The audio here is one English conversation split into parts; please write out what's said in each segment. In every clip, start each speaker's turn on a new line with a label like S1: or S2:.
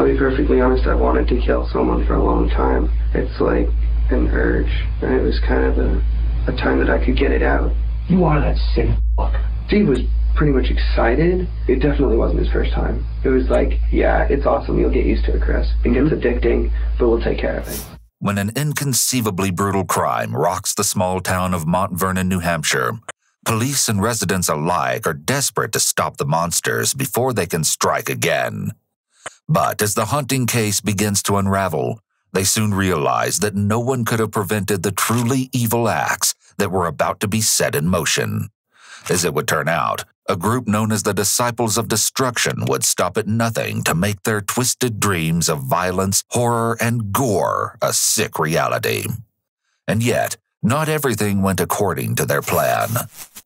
S1: I'll be perfectly honest, I wanted to kill someone for a long time. It's like an urge, and it was kind of a time that I could get it out.
S2: You are that sick fuck.
S1: Steve was pretty much excited. It definitely wasn't his first time. It was like, yeah, it's awesome, you'll get used to it, Chris. It gets addicting, but we'll take care of it.
S3: When an inconceivably brutal crime rocks the small town of Mount Vernon, New Hampshire, police and residents alike are desperate to stop the monsters before they can strike again. But as the haunting case begins to unravel, they soon realize that no one could have prevented the truly evil acts that were about to be set in motion. As it would turn out, a group known as the Disciples of Destruction would stop at nothing to make their twisted dreams of violence, horror, and gore a sick reality. And yet, not everything went according to their plan.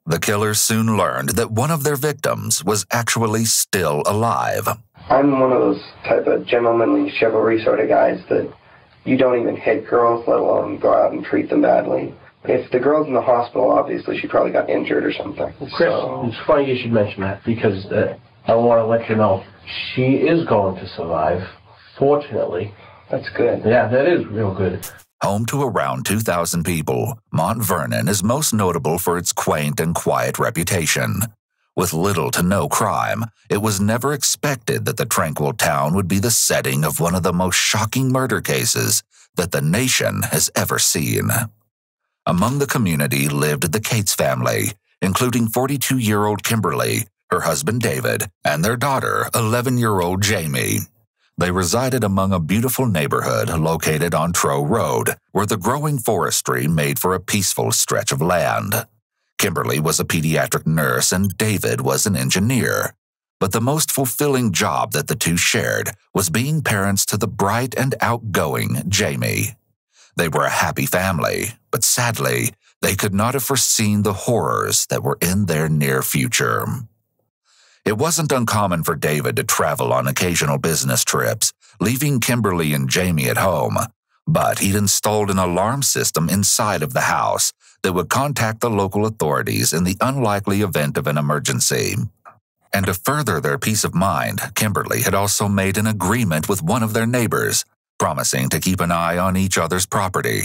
S3: The killers soon learned that one of their victims was actually still alive.
S1: I'm one of those type of gentlemanly chivalry sort of guys that you don't even hit girls, let alone go out and treat them badly. If the girl's in the hospital, obviously she probably got injured or something.
S2: Chris, it's funny you should mention that, because I want to let you know she is going to survive, fortunately.
S1: That's good.
S2: Yeah, that is real good.
S3: Home to around 2,000 people, Mount Vernon is most notable for its quaint and quiet reputation. With little to no crime, it was never expected that the tranquil town would be the setting of one of the most shocking murder cases that the nation has ever seen. Among the community lived the Cates family, including 42-year-old Kimberly, her husband David, and their daughter, 11-year-old Jamie. They resided among a beautiful neighborhood located on Trow Road, where the growing forestry made for a peaceful stretch of land. Kimberly was a pediatric nurse and David was an engineer. But the most fulfilling job that the two shared was being parents to the bright and outgoing Jamie. They were a happy family, but sadly, they could not have foreseen the horrors that were in their near future. It wasn't uncommon for David to travel on occasional business trips, leaving Kimberly and Jamie at home, but he'd installed an alarm system inside of the house that would contact the local authorities in the unlikely event of an emergency. And to further their peace of mind, Kimberly had also made an agreement with one of their neighbors, promising to keep an eye on each other's property.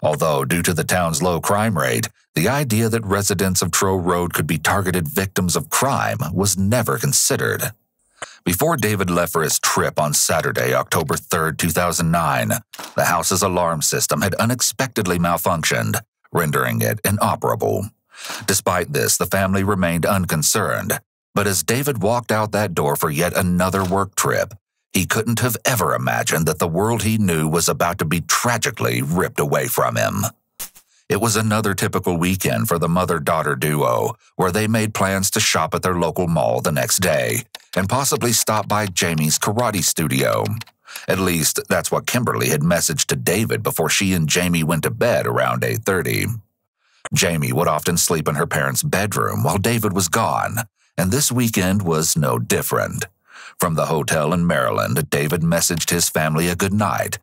S3: Although, due to the town's low crime rate, the idea that residents of Trow Road could be targeted victims of crime was never considered. Before David left for his trip on Saturday, October 3, 2009, the house's alarm system had unexpectedly malfunctioned, rendering it inoperable. Despite this, the family remained unconcerned, but as David walked out that door for yet another work trip, he couldn't have ever imagined that the world he knew was about to be tragically ripped away from him. It was another typical weekend for the mother-daughter duo, where they made plans to shop at their local mall the next day, and possibly stop by Jamie's karate studio. At least, that's what Kimberly had messaged to David before she and Jamie went to bed around 8:30. Jamie would often sleep in her parents' bedroom while David was gone, and this weekend was no different. From the hotel in Maryland, David messaged his family a good night.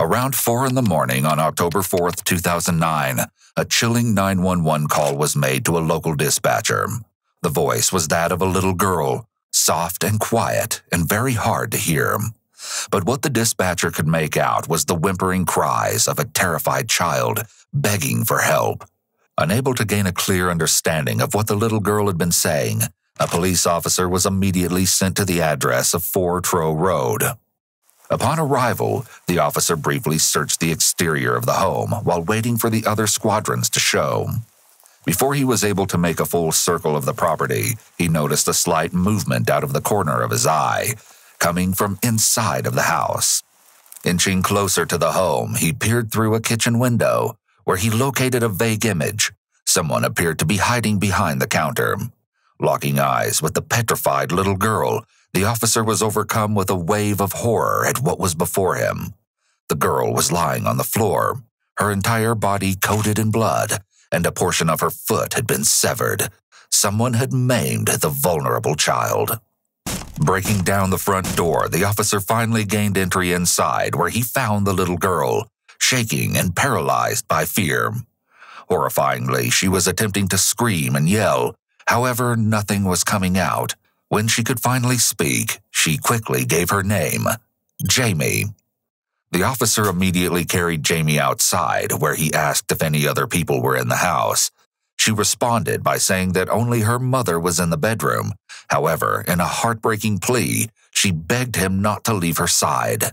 S3: Around 4 in the morning on October 4, 2009, a chilling 911 call was made to a local dispatcher. The voice was that of a little girl, soft and quiet and very hard to hear. But what the dispatcher could make out was the whimpering cries of a terrified child begging for help. Unable to gain a clear understanding of what the little girl had been saying, a police officer was immediately sent to the address of 4 Trow Road. Upon arrival, the officer briefly searched the exterior of the home while waiting for the other squadrons to show. Before he was able to make a full circle of the property, he noticed a slight movement out of the corner of his eye, coming from inside of the house. Inching closer to the home, he peered through a kitchen window, where he located a vague image. Someone appeared to be hiding behind the counter. Locking eyes with the petrified little girl, the officer was overcome with a wave of horror at what was before him. The girl was lying on the floor, her entire body coated in blood, and a portion of her foot had been severed. Someone had maimed the vulnerable child. Breaking down the front door, the officer finally gained entry inside, where he found the little girl, shaking and paralyzed by fear. Horrifyingly, she was attempting to scream and yell. However, nothing was coming out. When she could finally speak, she quickly gave her name, Jamie. The officer immediately carried Jamie outside, where he asked if any other people were in the house. She responded by saying that only her mother was in the bedroom. However, in a heartbreaking plea, she begged him not to leave her side.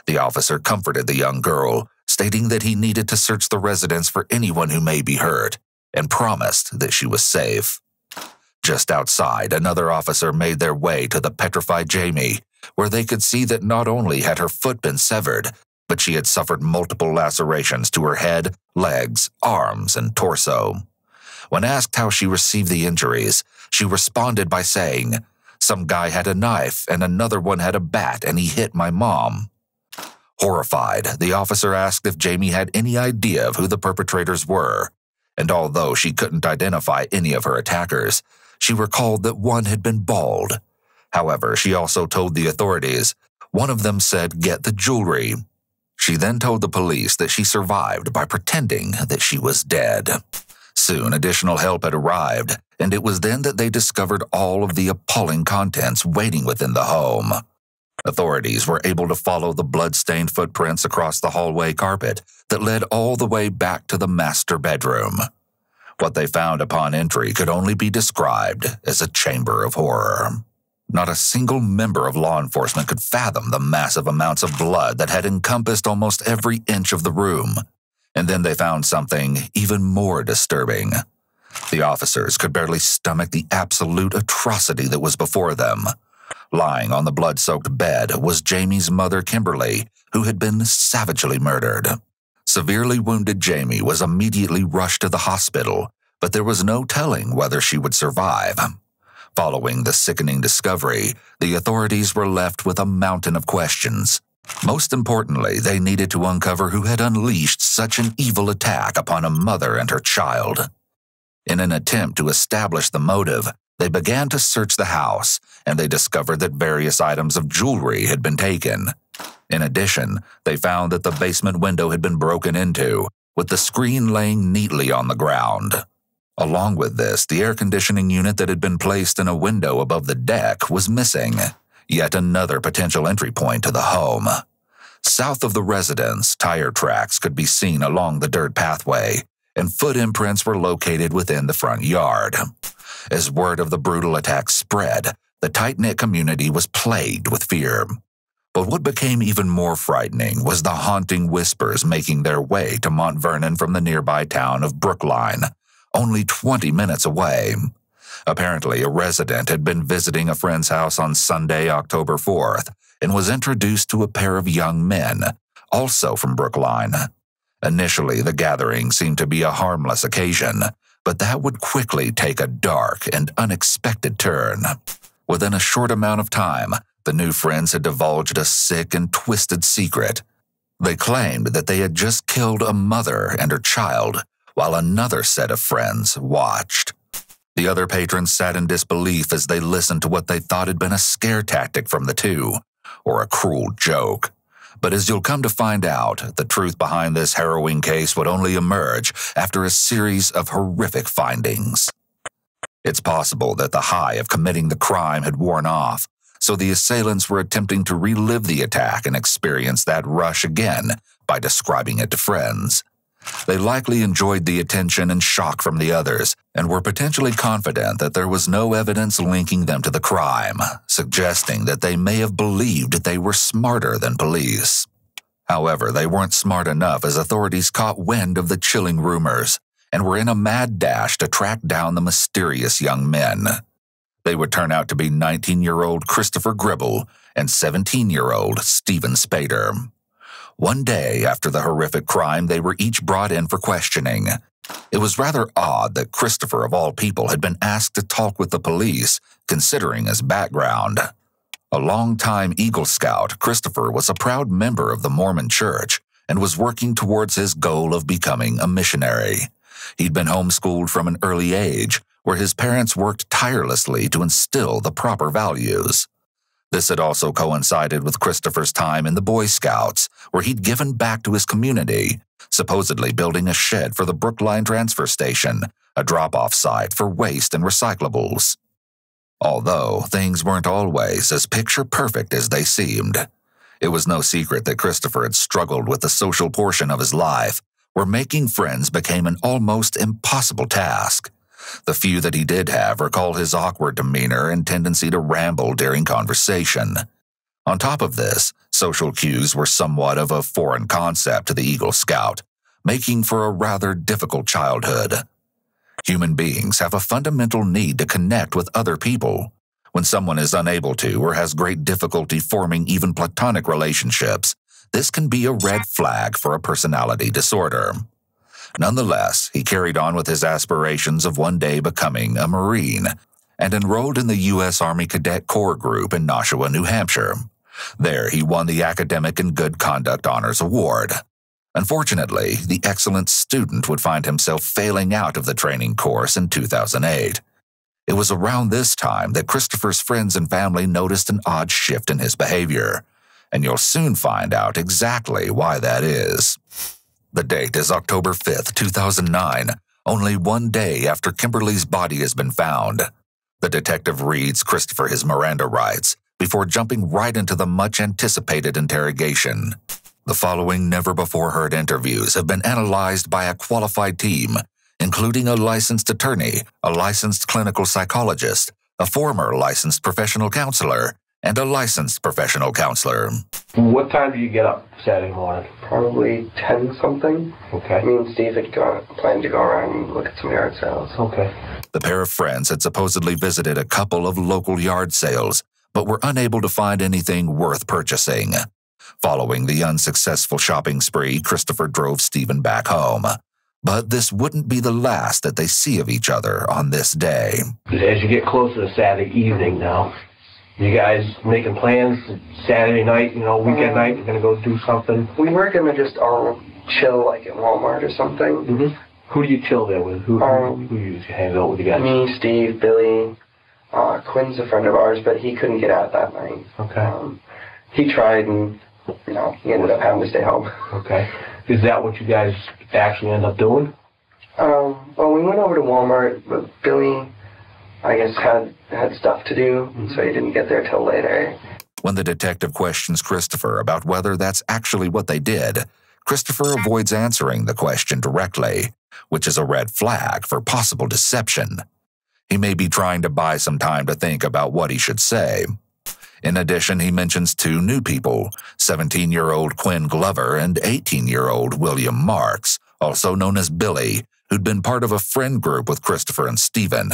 S3: The officer comforted the young girl, stating that he needed to search the residence for anyone who may be hurt, and promised that she was safe. Just outside, another officer made their way to the petrified Jamie, where they could see that not only had her foot been severed, but she had suffered multiple lacerations to her head, legs, arms, and torso. When asked how she received the injuries, she responded by saying, "Some guy had a knife and another one had a bat and he hit my mom." Horrified, the officer asked if Jamie had any idea of who the perpetrators were, and although she couldn't identify any of her attackers, she recalled that one had been bald. However, she also told the authorities. One of them said, "Get the jewelry." She then told the police that she survived by pretending that she was dead. Soon, additional help had arrived, and it was then that they discovered all of the appalling contents waiting within the home. Authorities were able to follow the blood-stained footprints across the hallway carpet that led all the way back to the master bedroom. What they found upon entry could only be described as a chamber of horror. Not a single member of law enforcement could fathom the massive amounts of blood that had encompassed almost every inch of the room. And then they found something even more disturbing. The officers could barely stomach the absolute atrocity that was before them. Lying on the blood-soaked bed was Jamie's mother, Kimberly, who had been savagely murdered. Severely wounded Jamie was immediately rushed to the hospital, but there was no telling whether she would survive. Following the sickening discovery, the authorities were left with a mountain of questions. Most importantly, they needed to uncover who had unleashed such an evil attack upon a mother and her child. In an attempt to establish the motive, they began to search the house, and they discovered that various items of jewelry had been taken. In addition, they found that the basement window had been broken into, with the screen laying neatly on the ground. Along with this, the air conditioning unit that had been placed in a window above the deck was missing. Yet another potential entry point to the home. South of the residence, tire tracks could be seen along the dirt pathway, and foot imprints were located within the front yard. As word of the brutal attack spread, the tight-knit community was plagued with fear. But what became even more frightening was the haunting whispers making their way to Mount Vernon from the nearby town of Brookline, only 20 minutes away. Apparently, a resident had been visiting a friend's house on Sunday, October 4th, and was introduced to a pair of young men, also from Brookline. Initially, the gathering seemed to be a harmless occasion, but that would quickly take a dark and unexpected turn. Within a short amount of time, the new friends had divulged a sick and twisted secret. They claimed that they had just killed a mother and her child, while another set of friends watched. The other patrons sat in disbelief as they listened to what they thought had been a scare tactic from the two, or a cruel joke. But as you'll come to find out, the truth behind this harrowing case would only emerge after a series of horrific findings. It's possible that the high of committing the crime had worn off, so the assailants were attempting to relive the attack and experience that rush again by describing it to friends. They likely enjoyed the attention and shock from the others, and were potentially confident that there was no evidence linking them to the crime, suggesting that they may have believed they were smarter than police. However, they weren't smart enough as authorities caught wind of the chilling rumors, and were in a mad dash to track down the mysterious young men. They would turn out to be 19-year-old Christopher Gribble and 17-year-old Stephen Spader. One day after the horrific crime, they were each brought in for questioning. It was rather odd that Christopher, of all people, had been asked to talk with the police, considering his background. A longtime Eagle Scout, Christopher was a proud member of the Mormon Church and was working towards his goal of becoming a missionary. He'd been homeschooled from an early age, where his parents worked tirelessly to instill the proper values. This had also coincided with Christopher's time in the Boy Scouts, where he'd given back to his community, supposedly building a shed for the Brookline transfer station, a drop-off site for waste and recyclables. Although things weren't always as picture-perfect as they seemed. It was no secret that Christopher had struggled with the social portion of his life, where making friends became an almost impossible task. The few that he did have recalled his awkward demeanor and tendency to ramble during conversation. On top of this, social cues were somewhat of a foreign concept to the Eagle Scout, making for a rather difficult childhood. Human beings have a fundamental need to connect with other people. When someone is unable to or has great difficulty forming even platonic relationships, this can be a red flag for a personality disorder. Nonetheless, he carried on with his aspirations of one day becoming a Marine and enrolled in the U.S. Army Cadet Corps Group in Nashua, New Hampshire. There, he won the Academic and Good Conduct Honors Award. Unfortunately, the excellent student would find himself failing out of the training course in 2008. It was around this time that Christopher's friends and family noticed an odd shift in his behavior, and you'll soon find out exactly why that is. The date is October 5th, 2009, only one day after Kimberly's body has been found. The detective reads Christopher his Miranda rights before jumping right into the much-anticipated interrogation. The following never-before-heard interviews have been analyzed by a qualified team, including a licensed attorney, a licensed clinical psychologist, a former licensed professional counselor, and a licensed professional counselor.
S2: What time do you get up Saturday morning?
S1: Probably 10-something.
S2: Okay.
S1: Me and Steve had planned to go around and look at some yard sales.
S2: Okay.
S3: The pair of friends had supposedly visited a couple of local yard sales, but were unable to find anything worth purchasing. Following the unsuccessful shopping spree, Christopher drove Stephen back home. But this wouldn't be the last that they see of each other on this day.
S2: As you get closer to Saturday evening now, you guys making plans Saturday night, weekend night, you're going to go do something?
S1: We were going to just all chill like at Walmart or something.
S2: Mm-hmm. Who do you chill there with? Who usually hangs out with you guys?
S1: Me, Steve, Billy. Quinn's a friend of ours, but he couldn't get out that night.
S2: Okay.
S1: He tried and, he ended up having to stay home.
S2: Okay. Is that what you guys actually end up doing?
S1: Well, we went over to Walmart, but Billy, I guess, had stuff to do, so he didn't get there till later.
S3: When the detective questions Christopher about whether that's actually what they did, Christopher avoids answering the question directly, which is a red flag for possible deception. He may be trying to buy some time to think about what he should say. In addition, he mentions two new people, 17-year-old Quinn Glover and 18-year-old William Marks, also known as Billy, who'd been part of a friend group with Christopher and Stephen,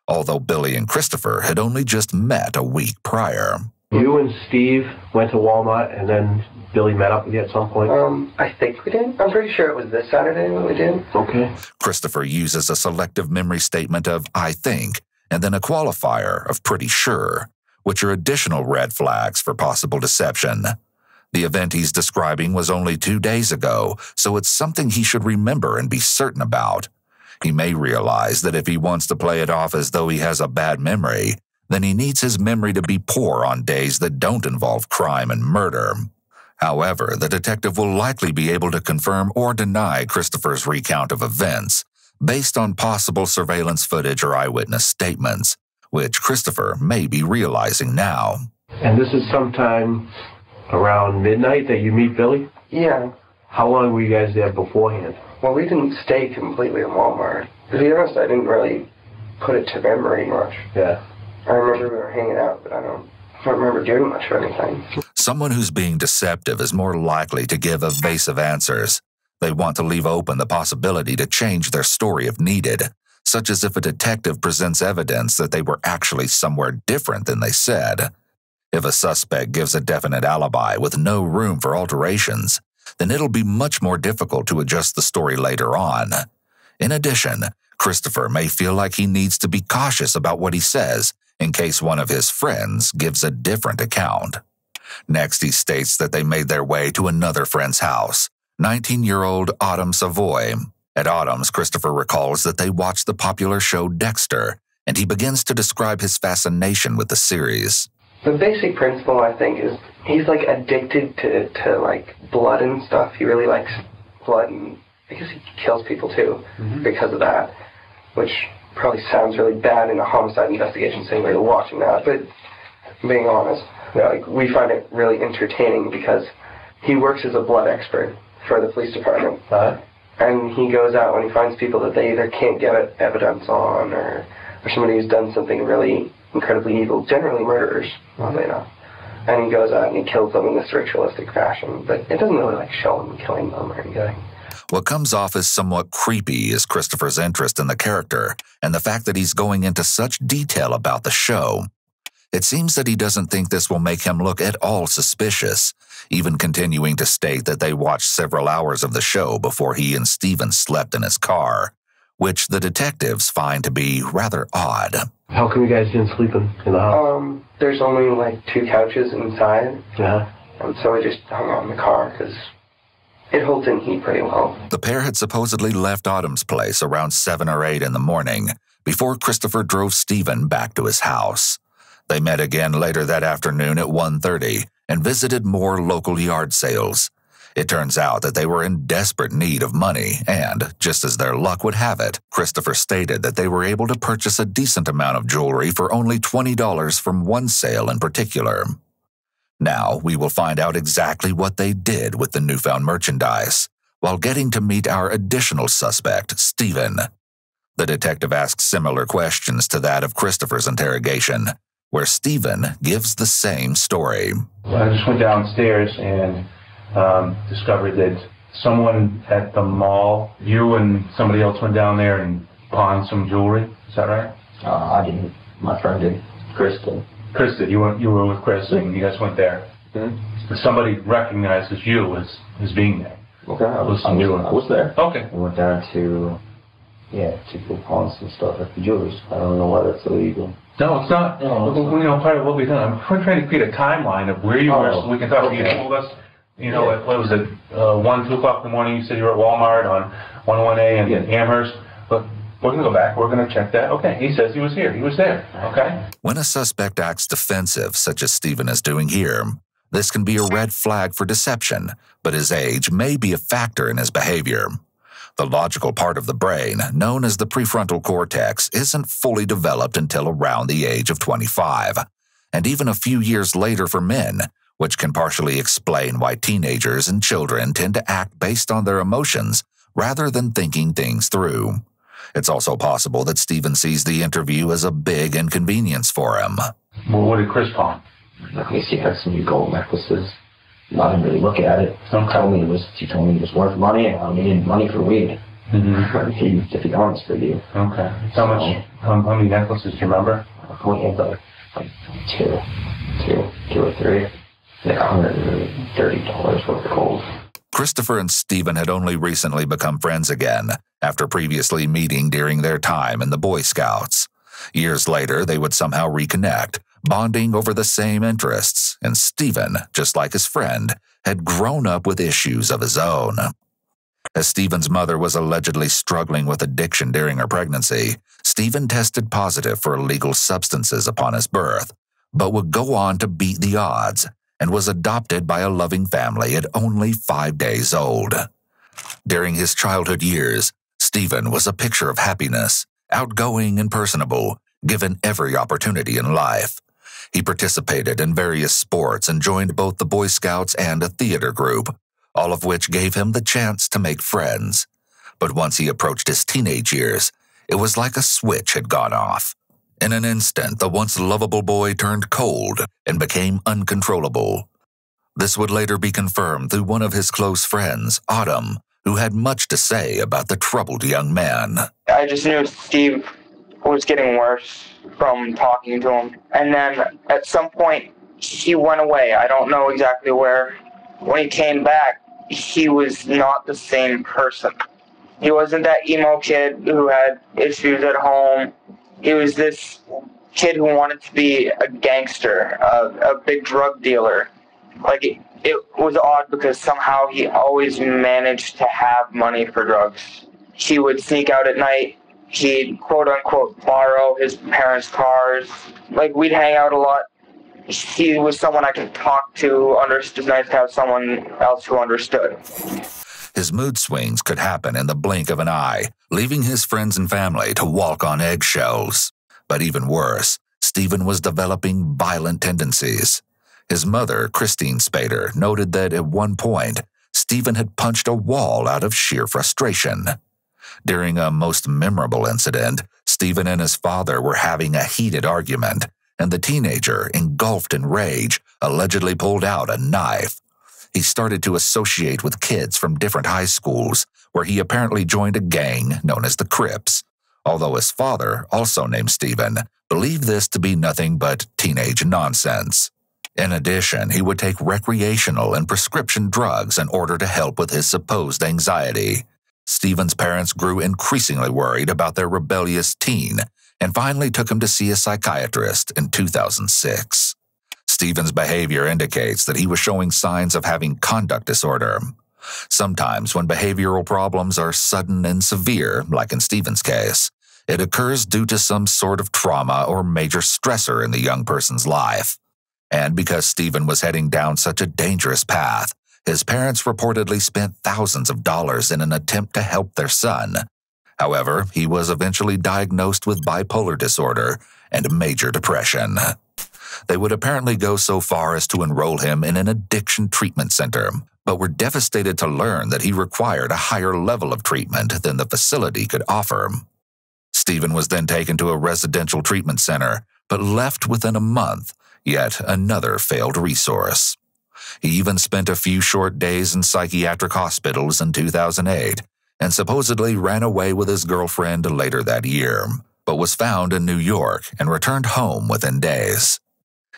S3: although Billy and Christopher had only just met a week prior.
S2: You and Steve went to Walmart, and then Billy met up with you at some point?
S1: I think we did. I'm pretty sure it was this Saturday when we did.
S2: Okay.
S3: Christopher uses a selective memory statement of I think, and then a qualifier of pretty sure, which are additional red flags for possible deception. The event he's describing was only 2 days ago, so it's something he should remember and be certain about. He may realize that if he wants to play it off as though he has a bad memory, then he needs his memory to be poor on days that don't involve crime and murder. However, the detective will likely be able to confirm or deny Christopher's recount of events based on possible surveillance footage or eyewitness statements, which Christopher may be realizing now.
S2: And this is sometime around midnight that you meet Billy?
S1: Yeah.
S2: How long were you guys there beforehand?
S1: Well, we didn't stay completely at Walmart. To be honest, I didn't really put it to memory much.
S2: Yeah.
S1: I remember we were hanging out, but I don't remember doing much or anything.
S3: Someone who's being deceptive is more likely to give evasive answers. They want to leave open the possibility to change their story if needed, such as if a detective presents evidence that they were actually somewhere different than they said. If a suspect gives a definite alibi with no room for alterations, then it'll be much more difficult to adjust the story later on. In addition, Christopher may feel like he needs to be cautious about what he says in case one of his friends gives a different account. Next, he states that they made their way to another friend's house, 19-year-old Autumn Savoy. At Autumn's, Christopher recalls that they watched the popular show Dexter, and he begins to describe his fascination with the series.
S1: The basic principle, I think, is he's, addicted to blood and stuff. He really likes blood, and I guess he kills people, too, because of that, which probably sounds really bad in a homicide investigation saying we're watching that, but being honest, like, we find it really entertaining because he works as a blood expert for the police department. And he goes out when he finds people that they either can't get evidence on or somebody who's done something really incredibly evil, generally murderers, oddly enough. And he goes out and he kills them in this ritualistic fashion, but it doesn't really like show him killing them or anything.
S3: What comes off as somewhat creepy is Christopher's interest in the character and the fact that he's going into such detail about the show. It seems that he doesn't think this will make him look at all suspicious, even continuing to state that they watched several hours of the show before he and Steven slept in his car, which the detectives find to be rather odd.
S2: How come you guys didn't sleep in the house?
S1: There's only like 2 couches inside.
S2: Yeah.
S1: And so we just hung out in the car because it holds in heat pretty well.
S3: The pair had supposedly left Autumn's place around 7 or 8 in the morning before Christopher drove Steven back to his house. They met again later that afternoon at 1:30 and visited more local yard sales. It turns out that they were in desperate need of money, and, just as their luck would have it, Christopher stated that they were able to purchase a decent amount of jewelry for only $20 from one sale in particular. Now, we will find out exactly what they did with the newfound merchandise, while getting to meet our additional suspect, Steven. The detective asks similar questions to that of Christopher's interrogation, where Steven gives the same story.
S4: I just went downstairs and discovered that someone at the mall, you and somebody else went down there and pawned some jewelry. Is that right?
S5: I didn't. My friend did. Chris did.
S4: Chris did. You were with Chris and you guys went there. Mm-hmm. Somebody recognizes you as being there.
S5: Okay, I was there.
S4: Okay.
S5: We went down to go pawn some stuff at the jewelers. I don't know why that's illegal.
S4: No, it's not. No, part of what we've done, I'm trying to create a timeline of where you were so we can talk. Okay. You told us, what was it, 1, 2 o'clock in the morning, you said you were at Walmart on 101A in Amherst. But we're going to go back. We're going to check that. Okay, he says he was here. He was there. Okay.
S3: When a suspect acts defensive, such as Steven is doing here, this can be a red flag for deception, but his age may be a factor in his behavior. The logical part of the brain, known as the prefrontal cortex, isn't fully developed until around the age of 25, and even a few years later for men, which can partially explain why teenagers and children tend to act based on their emotions rather than thinking things through. It's also possible that Steven sees the interview as a big inconvenience for him.
S4: Well, what did Chris pawn?
S5: At least he had some new gold necklaces. I didn't really look at it. He told me it was worth money, and I needed money for weed. Mm-hmm. To be honest with you.
S4: Okay. How many necklaces do you remember?
S5: We had like two or three. Like $130 worth of gold.
S3: Christopher and Steven had only recently become friends again, after previously meeting during their time in the Boy Scouts. Years later, they would somehow reconnect, bonding over the same interests, and Steven, just like his friend, had grown up with issues of his own. As Steven's mother was allegedly struggling with addiction during her pregnancy, Steven tested positive for illegal substances upon his birth, but would go on to beat the odds and was adopted by a loving family at only 5 days old. During his childhood years, Steven was a picture of happiness, outgoing and personable, given every opportunity in life. He participated in various sports and joined both the Boy Scouts and a theater group, all of which gave him the chance to make friends. But once he approached his teenage years, it was like a switch had gone off. In an instant, the once lovable boy turned cold and became uncontrollable. This would later be confirmed through one of his close friends, Autumn, who had much to say about the troubled young man.
S6: I just knew Steve was getting worse from talking to him. And then at some point, he went away. I don't know exactly where. When he came back, he was not the same person. He wasn't that emo kid who had issues at home. He was this kid who wanted to be a gangster, a big drug dealer. Like, it was odd because somehow he always managed to have money for drugs. He would sneak out at night. He'd, quote-unquote, borrow his parents' cars. Like, we'd hang out a lot. He was someone I could talk to. It's nice to have someone else who understood.
S3: His mood swings could happen in the blink of an eye, leaving his friends and family to walk on eggshells. But even worse, Stephen was developing violent tendencies. His mother, Christine Spader, noted that at one point, Stephen had punched a wall out of sheer frustration. During a most memorable incident, Stephen and his father were having a heated argument, and the teenager, engulfed in rage, allegedly pulled out a knife. He started to associate with kids from different high schools, where he apparently joined a gang known as the Crips, although his father, also named Stephen, believed this to be nothing but teenage nonsense. In addition, he would take recreational and prescription drugs in order to help with his supposed anxiety. Stephen's parents grew increasingly worried about their rebellious teen and finally took him to see a psychiatrist in 2006. Stephen's behavior indicates that he was showing signs of having conduct disorder. Sometimes when behavioral problems are sudden and severe, like in Stephen's case, it occurs due to some sort of trauma or major stressor in the young person's life. And because Stephen was heading down such a dangerous path, his parents reportedly spent thousands of dollars in an attempt to help their son. However, he was eventually diagnosed with bipolar disorder and major depression. They would apparently go so far as to enroll him in an addiction treatment center, but were devastated to learn that he required a higher level of treatment than the facility could offer. Stephen was then taken to a residential treatment center, but left within a month, yet another failed resource. He even spent a few short days in psychiatric hospitals in 2008 and supposedly ran away with his girlfriend later that year, but was found in New York and returned home within days.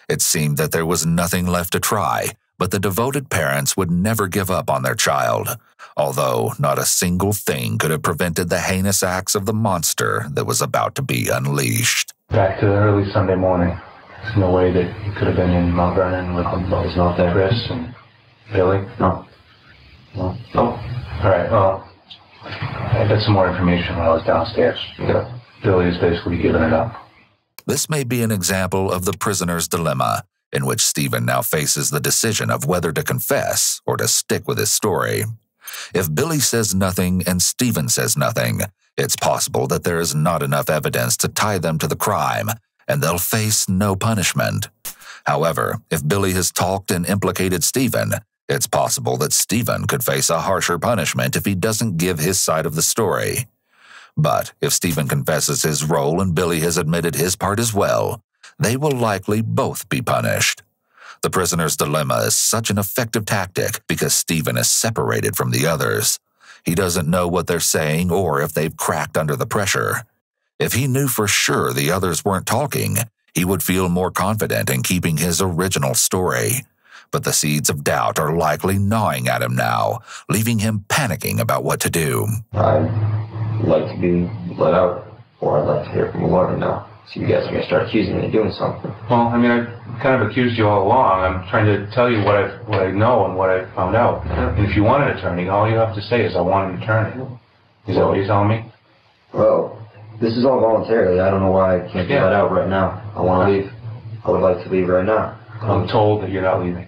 S3: It seemed that there was nothing left to try, but the devoted parents would never give up on their child, although not a single thing could have prevented the heinous acts of the monster that was about to be unleashed.
S4: Back to early Sunday morning. There's no way that he could have been in Mount Vernon with
S5: He's not there.
S4: Chris and Billy?
S5: No.
S4: No? All right, well, I got some more information when I was downstairs.
S5: Yeah.
S4: Billy is basically giving it up.
S3: This may be an example of the prisoner's dilemma, in which Stephen now faces the decision of whether to confess or to stick with his story. If Billy says nothing and Stephen says nothing, it's possible that there is not enough evidence to tie them to the crime, and they'll face no punishment. However, if Billy has talked and implicated Stephen, it's possible that Stephen could face a harsher punishment if he doesn't give his side of the story. But if Stephen confesses his role and Billy has admitted his part as well, they will likely both be punished. The prisoner's dilemma is such an effective tactic because Stephen is separated from the others. He doesn't know what they're saying or if they've cracked under the pressure. If he knew for sure the others weren't talking, he would feel more confident in keeping his original story. But the seeds of doubt are likely gnawing at him now, leaving him panicking about what to do.
S5: I'd like to be let out, or I'd like to hear from a lawyer now. So you guys are going to start accusing me of doing something.
S4: Well, I mean, I've kind of accused you all along. I'm trying to tell you what I know and what I found out. And if you want an attorney, all you have to say is, I want an attorney. Is that what you're telling me?
S5: Well, this is all voluntarily. I don't know why I can't be let out right now. I want to leave. I would like to leave right now.
S4: I'm told that you're not leaving.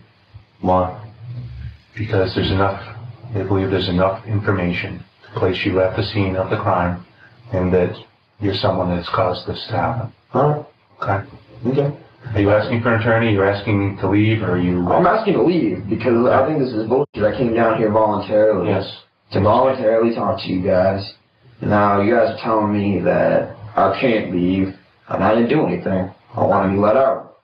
S5: Why?
S4: Because there's enough, I believe there's enough information to place you at the scene of the crime, and that you're someone that's caused this to happen.
S5: Alright.
S4: Okay?
S5: Okay.
S4: Are you asking for an attorney? You're asking to leave, or are you...
S5: I'm asking to leave because I think this is bullshit. I came down here voluntarily.
S4: Yes.
S5: To voluntarily talk to you guys. Now you guys are telling me that I can't leave, and I didn't do anything. I want to be let out.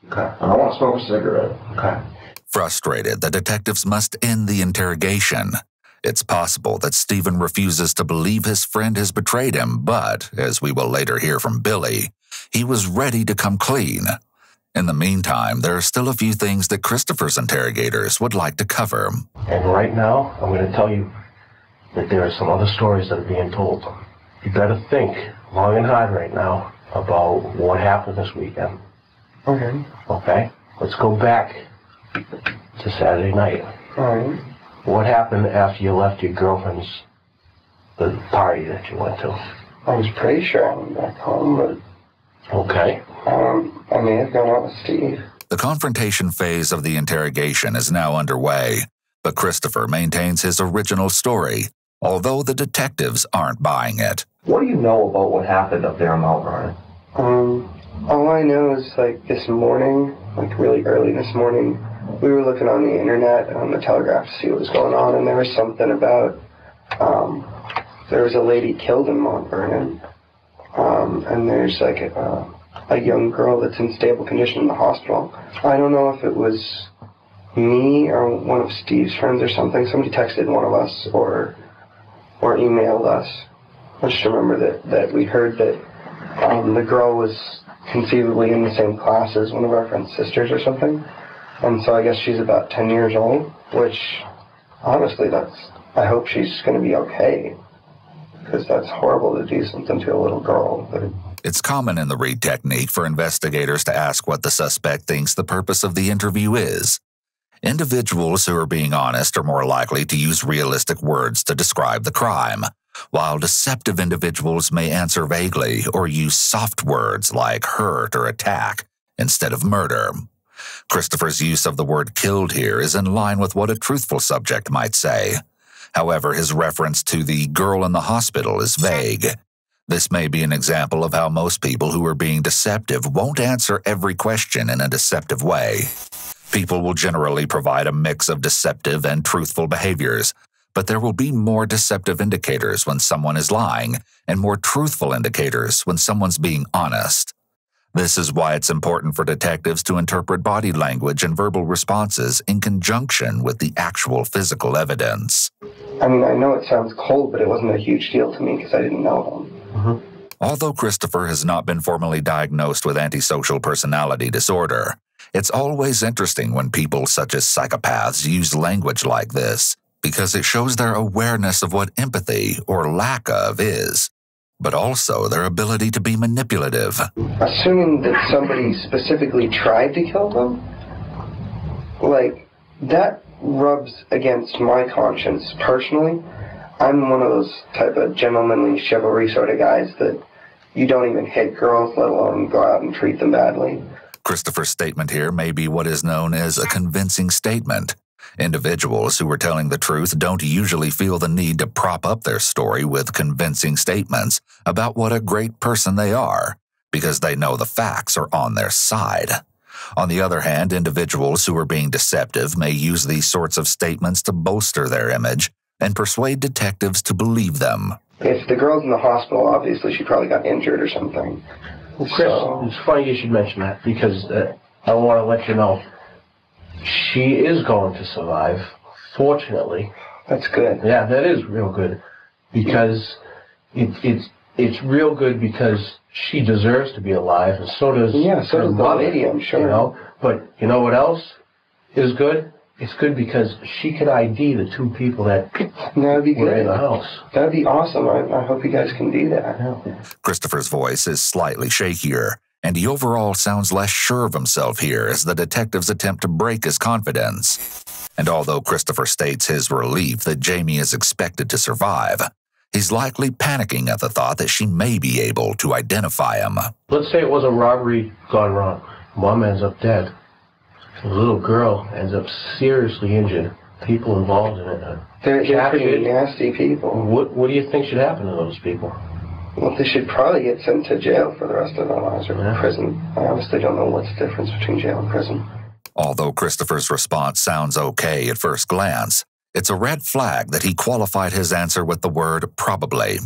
S4: Okay.
S5: And I want to smoke a cigarette.
S4: Okay.
S3: Frustrated, the detectives must end the interrogation. It's possible that Stephen refuses to believe his friend has betrayed him, but, as we will later hear from Billy, he was ready to come clean. In the meantime, there are still a few things that Christopher's interrogators would like to cover.
S2: And right now, I'm going to tell you that there are some other stories that are being told. You better think long and hard right now about what happened this weekend.
S1: Okay.
S2: Okay? Let's go back to Saturday night.
S1: Alright.
S2: What happened after you left your girlfriend's the party that you went to?
S1: I was pretty sure I went back home, but...
S2: Okay.
S1: I may have gone out with Steve.
S3: The confrontation phase of the interrogation is now underway, But Christopher maintains his original story, although the detectives aren't buying it.
S5: What do you know about what happened up there in Mount Vernon?
S1: All I know is, like, this morning, like really early this morning, we were looking on the internet and on the Telegraph to see what was going on, and there was something about, there was a lady killed in Mount Vernon, and there's like a young girl that's in stable condition in the hospital. I don't know if it was me or one of Steve's friends or something. Somebody texted one of us or emailed us. I just remember that we heard that the girl was conceivably in the same class as one of our friend's sisters or something. And so I guess she's about 10 years old, which, honestly, I hope she's going to be okay. Because that's horrible to do something to a little girl.
S3: It's common in the Reed technique for investigators to ask what the suspect thinks the purpose of the interview is. Individuals who are being honest are more likely to use realistic words to describe the crime, while deceptive individuals may answer vaguely or use soft words like hurt or attack instead of murder. Christopher's use of the word killed here is in line with what a truthful subject might say. However, his reference to the girl in the hospital is vague. This may be an example of how most people who are being deceptive won't answer every question in a deceptive way. People will generally provide a mix of deceptive and truthful behaviors, but there will be more deceptive indicators when someone is lying and more truthful indicators when someone's being honest. This is why it's important for detectives to interpret body language and verbal responses in conjunction with the actual physical evidence.
S1: I mean, I know it sounds cold, but it wasn't a huge deal to me because I didn't know him.
S3: Although Christopher has not been formally diagnosed with antisocial personality disorder, it's always interesting when people such as psychopaths use language like this, because it shows their awareness of what empathy, or lack of, is, but also their ability to be manipulative.
S1: Assuming that somebody specifically tried to kill them, like, that rubs against my conscience personally. I'm one of those type of gentlemanly chivalry sort of guys that you don't even hit girls, let alone go out and treat them badly.
S3: Christopher's statement here may be what is known as a convincing statement. Individuals who are telling the truth don't usually feel the need to prop up their story with convincing statements about what a great person they are, because they know the facts are on their side. On the other hand, individuals who are being deceptive may use these sorts of statements to bolster their image and persuade detectives to believe them.
S1: If the girl's in the hospital, obviously she probably got injured or something.
S2: Well, Chris, it's funny you should mention that, because I want to let you know she is going to survive, fortunately.
S1: That's good.
S2: Yeah, that is real good, because it's real good because she deserves to be alive, and so does
S1: the lady, I'm sure.
S2: You know, but you know what else is good? It's good because she can ID the two people that
S1: That'd be
S2: were
S1: good.
S2: in the house.
S1: That'd be awesome. I hope you guys can do that.
S2: Yeah.
S3: Christopher's voice is slightly shakier, and he overall sounds less sure of himself here as the detectives attempt to break his confidence. And although Christopher states his relief that Jamie is expected to survive, he's likely panicking at the thought that she may be able to identify him.
S2: Let's say it was a robbery gone wrong. Mom ends up dead. The little girl ends up seriously injured. People involved in it.
S1: They're pretty nasty people.
S2: What do you think should happen to those people?
S1: Well, they should probably get sent to jail for the rest of their lives, or prison. I honestly don't know what's the difference between jail and prison.
S3: Although Christopher's response sounds okay at first glance, it's a red flag that he qualified his answer with the word probably.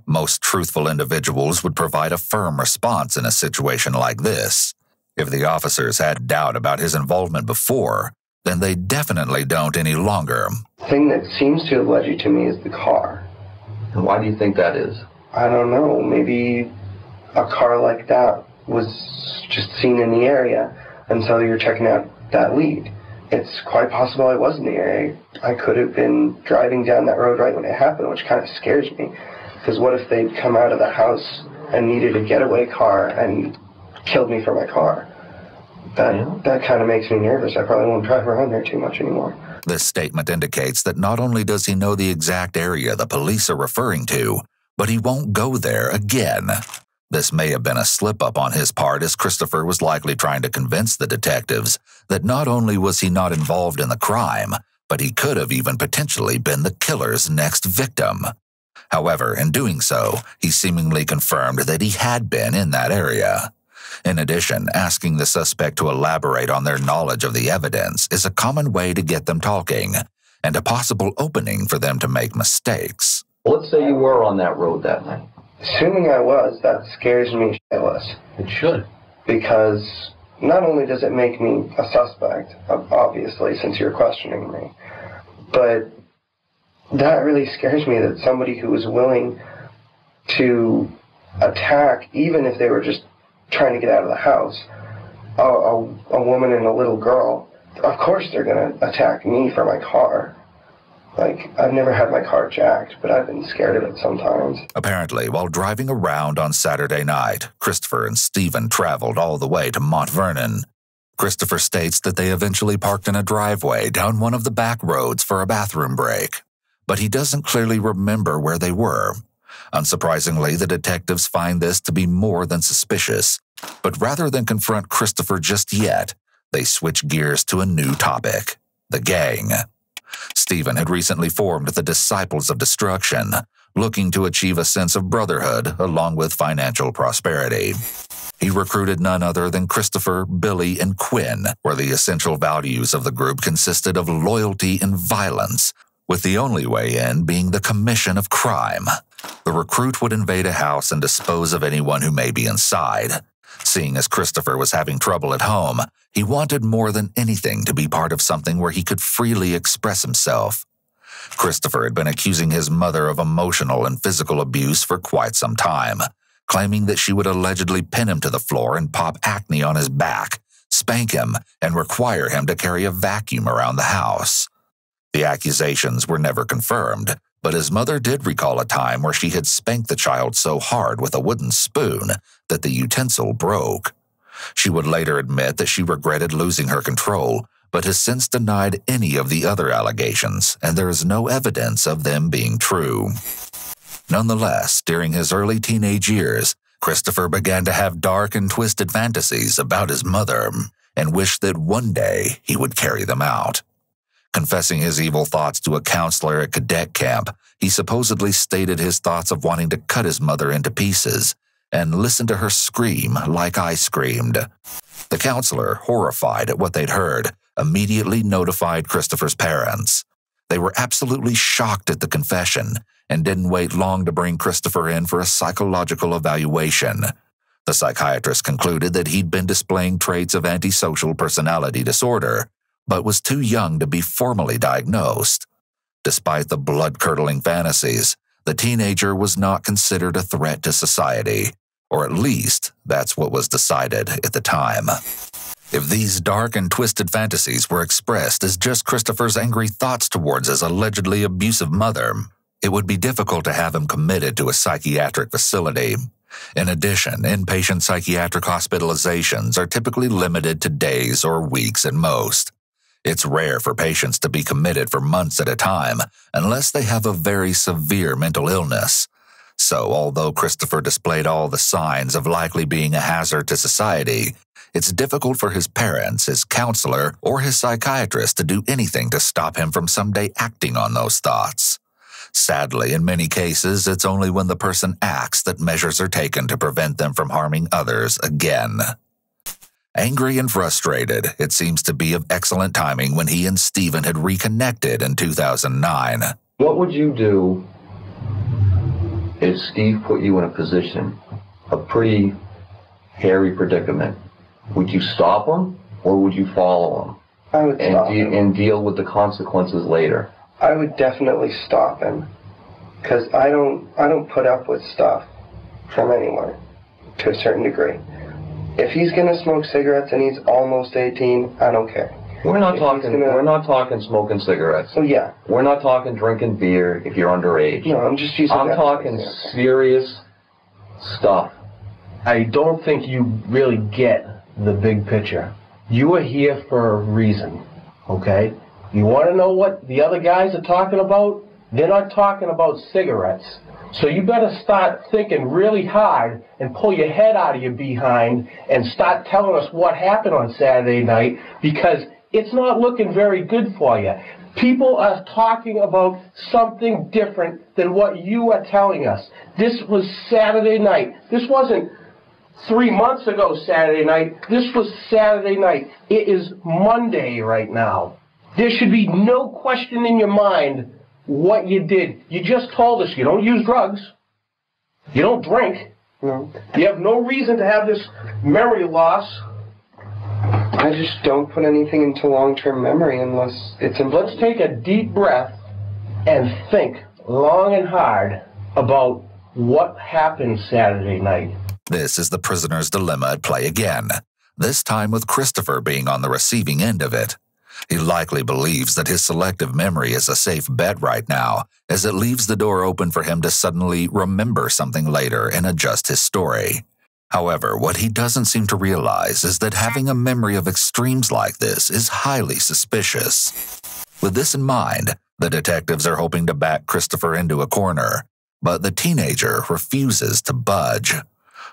S3: Most truthful individuals would provide a firm response in a situation like this. If the officers had doubt about his involvement before, then they definitely don't any longer.
S1: The thing that seems to have led you to me is the car.
S5: And why do you think that is?
S1: I don't know. Maybe a car like that was just seen in the area, and so you're checking out that lead. It's quite possible I was in the area. I could have been driving down that road right when it happened, which kind of scares me. Because what if they'd come out of the house and needed a getaway car and killed me for my car? That kind of makes me nervous. I probably won't drive around there too much anymore.
S3: This statement indicates that not only does he know the exact area the police are referring to, but he won't go there again. This may have been a slip-up on his part, as Christopher was likely trying to convince the detectives that not only was he not involved in the crime, but he could have even potentially been the killer's next victim. However, in doing so, he seemingly confirmed that he had been in that area. In addition, asking the suspect to elaborate on their knowledge of the evidence is a common way to get them talking, and a possible opening for them to make mistakes.
S5: Let's say you were on that road that night.
S1: Assuming I was, that scares me shitless.
S2: It should.
S1: Because not only does it make me a suspect, obviously, since you're questioning me, but that really scares me that somebody who was willing to attack, even if they were just trying to get out of the house, a woman and a little girl, of course they're going to attack me for my car. Like, I've never had my car jacked, but I've been scared of it sometimes.
S3: Apparently, while driving around on Saturday night, Christopher and Stephen traveled all the way to Mount Vernon. Christopher states that they eventually parked in a driveway down one of the back roads for a bathroom break, but he doesn't clearly remember where they were. Unsurprisingly, the detectives find this to be more than suspicious, but rather than confront Christopher just yet, they switch gears to a new topic: the gang. Stephen had recently formed the Disciples of Destruction, looking to achieve a sense of brotherhood along with financial prosperity. He recruited none other than Christopher, Billy, and Quinn, where the essential values of the group consisted of loyalty and violence, with the only way in being the commission of crime. The recruit would invade a house and dispose of anyone who may be inside. Seeing as Christopher was having trouble at home, he wanted more than anything to be part of something where he could freely express himself. Christopher had been accusing his mother of emotional and physical abuse for quite some time, claiming that she would allegedly pin him to the floor and pop acne on his back, spank him, and require him to carry a vacuum around the house. The accusations were never confirmed, but his mother did recall a time where she had spanked the child so hard with a wooden spoon that the utensil broke. She would later admit that she regretted losing her control, but has since denied any of the other allegations, and there is no evidence of them being true. Nonetheless, during his early teenage years, Christopher began to have dark and twisted fantasies about his mother, and wished that one day he would carry them out. Confessing his evil thoughts to a counselor at cadet camp, he supposedly stated his thoughts of wanting to cut his mother into pieces and listen to her scream like I screamed. The counselor, horrified at what they'd heard, immediately notified Christopher's parents. They were absolutely shocked at the confession and didn't wait long to bring Christopher in for a psychological evaluation. The psychiatrist concluded that he'd been displaying traits of antisocial personality disorder, but was too young to be formally diagnosed. Despite the blood-curdling fantasies, the teenager was not considered a threat to society, or at least that's what was decided at the time. If these dark and twisted fantasies were expressed as just Christopher's angry thoughts towards his allegedly abusive mother, it would be difficult to have him committed to a psychiatric facility. In addition, inpatient psychiatric hospitalizations are typically limited to days or weeks at most. It's rare for patients to be committed for months at a time unless they have a very severe mental illness. So, although Christopher displayed all the signs of likely being a hazard to society, it's difficult for his parents, his counselor, or his psychiatrist to do anything to stop him from someday acting on those thoughts. Sadly, in many cases, it's only when the person acts that measures are taken to prevent them from harming others again. Angry and frustrated, it seems to be of excellent timing when he and Stephen had reconnected in 2009.
S5: What would you do if Steve put you in a position, a pretty hairy predicament? Would you stop him, or would you follow him?
S1: I would stop him.
S5: And deal with the consequences later?
S1: I would definitely stop him, because I don't put up with stuff from anyone to a certain degree. If he's gonna smoke cigarettes and he's almost 18, I don't care.
S5: We're not talking smoking cigarettes.
S1: So yeah.
S5: We're not talking drinking beer if you're underage.
S1: No, I'm just using.
S5: I'm talking serious stuff.
S2: I don't think you really get the big picture. You are here for a reason, okay? You want to know what the other guys are talking about? They're not talking about cigarettes. So you better start thinking really hard and pull your head out of your behind and start telling us what happened on Saturday night, because it's not looking very good for you. People are talking about something different than what you are telling us. This was Saturday night. This wasn't 3 months ago Saturday night. This was Saturday night. It is Monday right now. There should be no question in your mind what you did. You just told us you don't use drugs. You don't drink.
S1: No.
S2: You have no reason to have this memory loss.
S1: I just don't put anything into long-term memory unless it's important.
S2: Let's take a deep breath and think long and hard about what happened Saturday night.
S3: This is the prisoner's dilemma at play again, this time with Christopher being on the receiving end of it. He likely believes that his selective memory is a safe bet right now, as it leaves the door open for him to suddenly remember something later and adjust his story. However, what he doesn't seem to realize is that having a memory of extremes like this is highly suspicious. With this in mind, the detectives are hoping to back Christopher into a corner, but the teenager refuses to budge,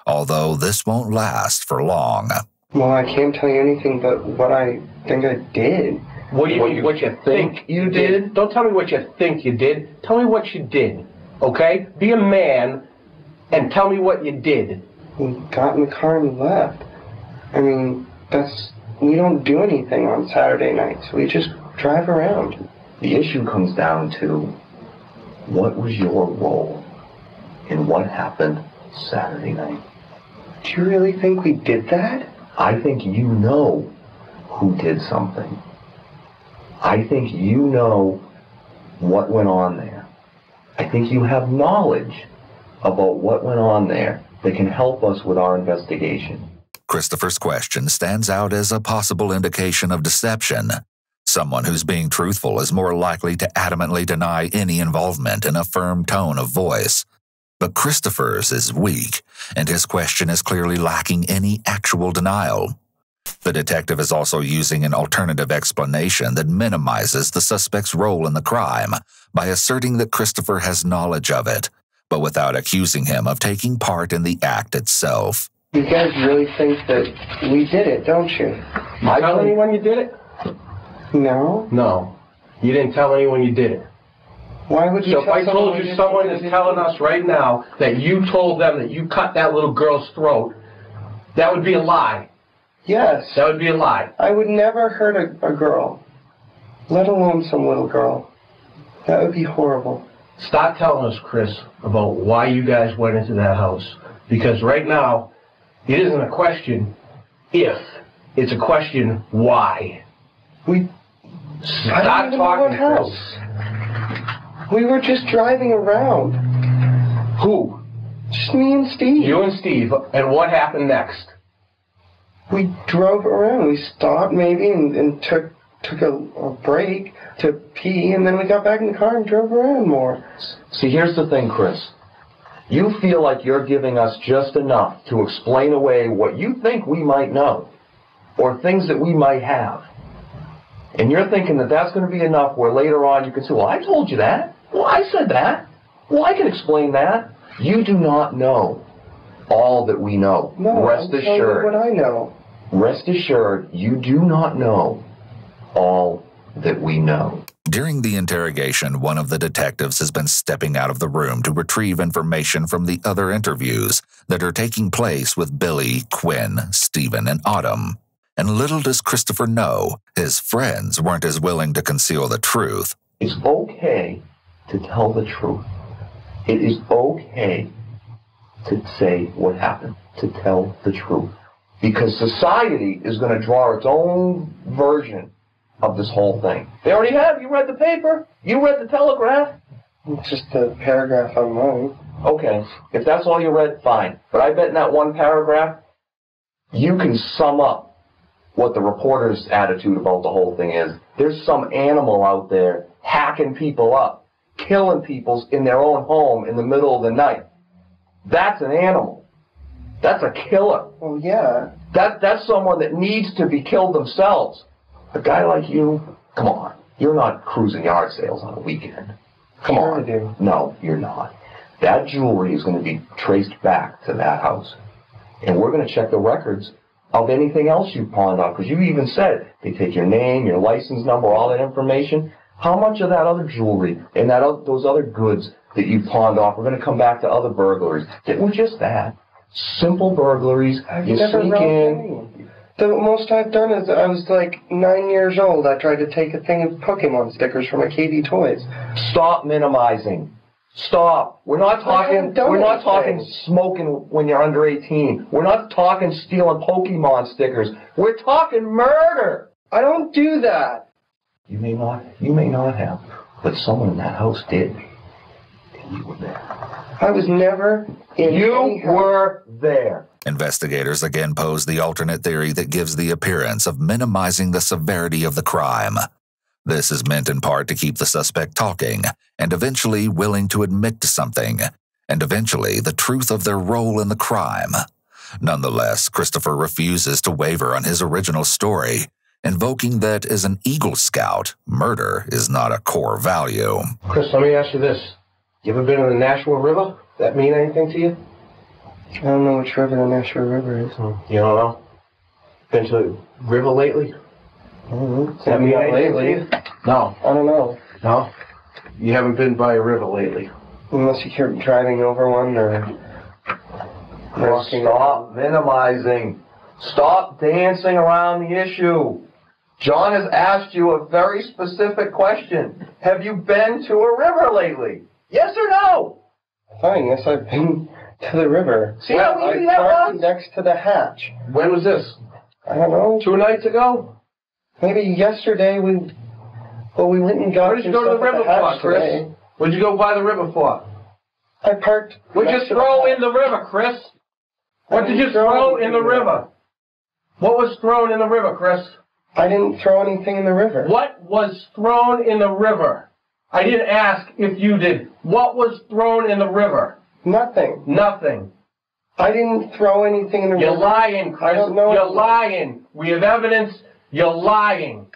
S3: although this won't last for long.
S1: Well, I can't tell you anything but what I think I did.
S2: What do you mean, what you think you did? Don't tell me what you think you did. Tell me what you did, okay? Be a man and tell me what you did.
S1: We got in the car and left. I mean, we don't do anything on Saturday nights. We just drive around.
S5: The issue comes down to, what was your role in what happened Saturday night?
S1: Do you really think we did that?
S5: I think you know who did something. I think you know what went on there. I think you have knowledge about what went on there that can help us with our investigation.
S3: Christopher's question stands out as a possible indication of deception. Someone who's being truthful is more likely to adamantly deny any involvement in a firm tone of voice. But Christopher's is weak, and his question is clearly lacking any actual denial. The detective is also using an alternative explanation that minimizes the suspect's role in the crime by asserting that Christopher has knowledge of it, but without accusing him of taking part in the act itself.
S1: You guys really think that we did it, don't you?
S2: You tell anyone you did it?
S1: No.
S2: No. You didn't tell anyone you did it.
S1: Why would you
S2: So if I told you someone is telling us right now that you told them that you cut that little girl's throat, that would be a lie.
S1: Yes.
S2: That would be a lie.
S1: I would never hurt a girl, let alone some little girl. That would be horrible.
S2: Stop telling us, Chris, about why you guys went into that house. Because right now, it isn't a question if, it's a question why. Stop talking, Chris.
S1: We were just driving around.
S2: Who?
S1: Just me and Steve.
S2: You and Steve. And what happened next?
S1: We drove around. We stopped maybe and took a break to pee, and then we got back in the car and drove around more.
S5: See, here's the thing, Chris. You feel like you're giving us just enough to explain away what you think we might know, or things that we might have. And you're thinking that that's going to be enough where later on you can say, well, I told you that. Well, I said that. Well, I can explain that. You do not know all that we know.
S1: No,
S5: Rest
S1: I'm telling you
S5: assured.
S1: what I know.
S5: Rest assured, you do not know all that we know.
S3: During the interrogation, one of the detectives has been stepping out of the room to retrieve information from the other interviews that are taking place with Billy, Quinn, Stephen, and Autumn. And little does Christopher know, his friends weren't as willing to conceal the truth.
S5: It's okay to tell the truth. It is okay to say what happened, to tell the truth. Because society is going to draw its own version of this whole thing. They already have. You read the paper. You read the Telegraph.
S1: It's just a paragraph online.
S5: Okay, if that's all you read, fine. But I bet in that one paragraph, you can sum up what the reporter's attitude about the whole thing is. There's some animal out there hacking people up, killing people in their own home in the middle of the night. That's an animal. That's a killer.
S1: Well, yeah.
S5: That's someone that needs to be killed themselves. A guy like you, come on. You're not cruising yard sales on a weekend. Come
S1: Sure
S5: on.
S1: I do.
S5: No, you're not. That jewelry is going to be traced back to that house. And we're going to check the records of anything else you pawned off. Because you even said they take your name, your license number, all that information. How much of that other jewelry and those other goods that you pawned off are going to come back to other burglaries that were just that? Simple burglaries. You sneak in.
S1: The most I've done is I was like 9 years old. I tried to take a thing of Pokemon stickers from a KD Toys.
S5: Stop minimizing. Stop. We're not talking smoking when you're under 18. We're not talking stealing Pokemon stickers. We're talking murder.
S1: I don't do that.
S5: You may not have, but someone in that house did. And you were there.
S1: I was never in.
S5: You were there.
S3: Investigators again pose the alternate theory that gives the appearance of minimizing the severity of the crime. This is meant in part to keep the suspect talking and eventually willing to admit to something, and eventually the truth of their role in the crime. Nonetheless, Christopher refuses to waver on his original story, invoking that as an Eagle Scout, murder is not a core value.
S2: Chris, let me ask you this. You ever been to the Nashua River? Does that mean anything to you?
S1: I don't know which river the Nashua River is.
S2: You don't know? Been to the river lately?
S1: Does that mean anything to you?
S2: No.
S1: I don't know.
S2: No? You haven't been by a river lately?
S1: Unless you're driving over one or walking.
S5: Stop minimizing. Stop dancing around the issue. John has asked you a very specific question. Have you been to a river lately? Yes or no?
S1: Fine, yes, I've been to the river.
S5: See how easy that was?
S1: Next to the hatch.
S2: When was this?
S1: I don't know.
S2: 2 nights ago?
S1: Maybe yesterday we went and got.
S2: Where did you go to the river for, Chris?
S1: Today.
S2: What did you go by the river for?
S1: I parked.
S2: What'd you throw in the river, Chris? What did you throw in the river? What was thrown in the river, Chris?
S1: I didn't throw anything in the river.
S2: What was thrown in the river? I didn't ask if you did. What was thrown in the river?
S1: Nothing.
S2: Nothing.
S1: I didn't throw anything in the river.
S2: You're lying, Chris.
S1: I don't know.
S2: You're lying. We have evidence. You're lying.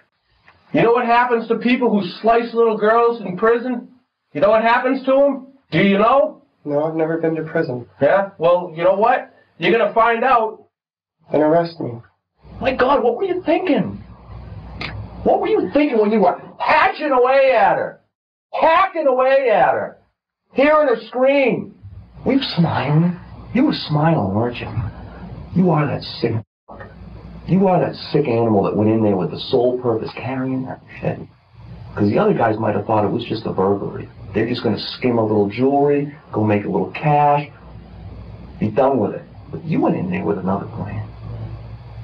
S2: You know what happens to people who slice little girls in prison? You know what happens to them? Do you know?
S1: No, I've never been to prison.
S2: Yeah? Well, you know what? You're going to find out.
S1: Then arrest me.
S2: My God, what were you thinking? What were you thinking when you were hatching away at her? Hacking away at her? Hearing her scream?
S5: Were you smiling? You were smiling, weren't you? You are that sick. You are that sick animal that went in there with the sole purpose carrying that shit. Because the other guys might have thought it was just a burglary. They're just going to skim a little jewelry, go make a little cash, be done with it. But you went in there with another plan.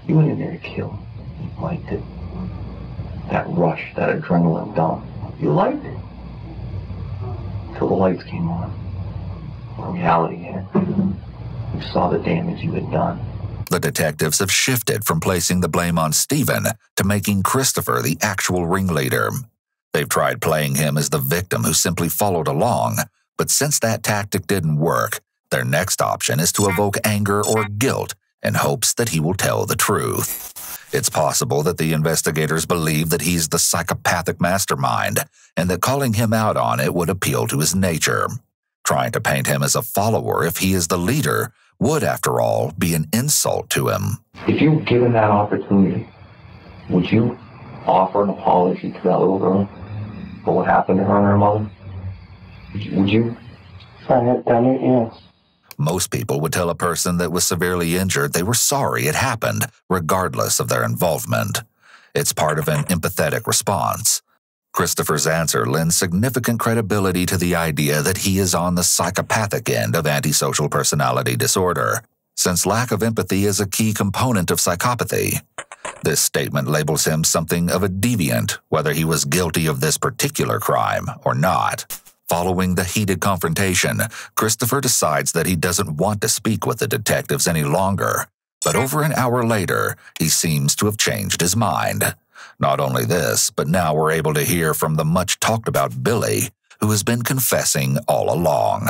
S5: You went in there to kill. You liked it. That rush, that adrenaline dump. You liked it. Till the lights came on. When reality hit. You saw the damage you had done.
S3: The detectives have shifted from placing the blame on Stephen to making Christopher the actual ringleader. They've tried playing him as the victim who simply followed along, but since that tactic didn't work, their next option is to evoke anger or guilt in hopes that he will tell the truth. It's possible that the investigators believe that he's the psychopathic mastermind and that calling him out on it would appeal to his nature. Trying to paint him as a follower if he is the leader would, after all, be an insult to him.
S5: If you were given that opportunity, would you offer an apology to that little girl for what happened to her and her mother? Would you?
S1: If I had done it, yes.
S3: Most people would tell a person that was severely injured they were sorry it happened, regardless of their involvement. It's part of an empathetic response. Christopher's answer lends significant credibility to the idea that he is on the psychopathic end of antisocial personality disorder, since lack of empathy is a key component of psychopathy. This statement labels him something of a deviant, whether he was guilty of this particular crime or not. Following the heated confrontation, Christopher decides that he doesn't want to speak with the detectives any longer, but over an hour later, he seems to have changed his mind. Not only this, but now we're able to hear from the much-talked-about Billy, who has been confessing all along.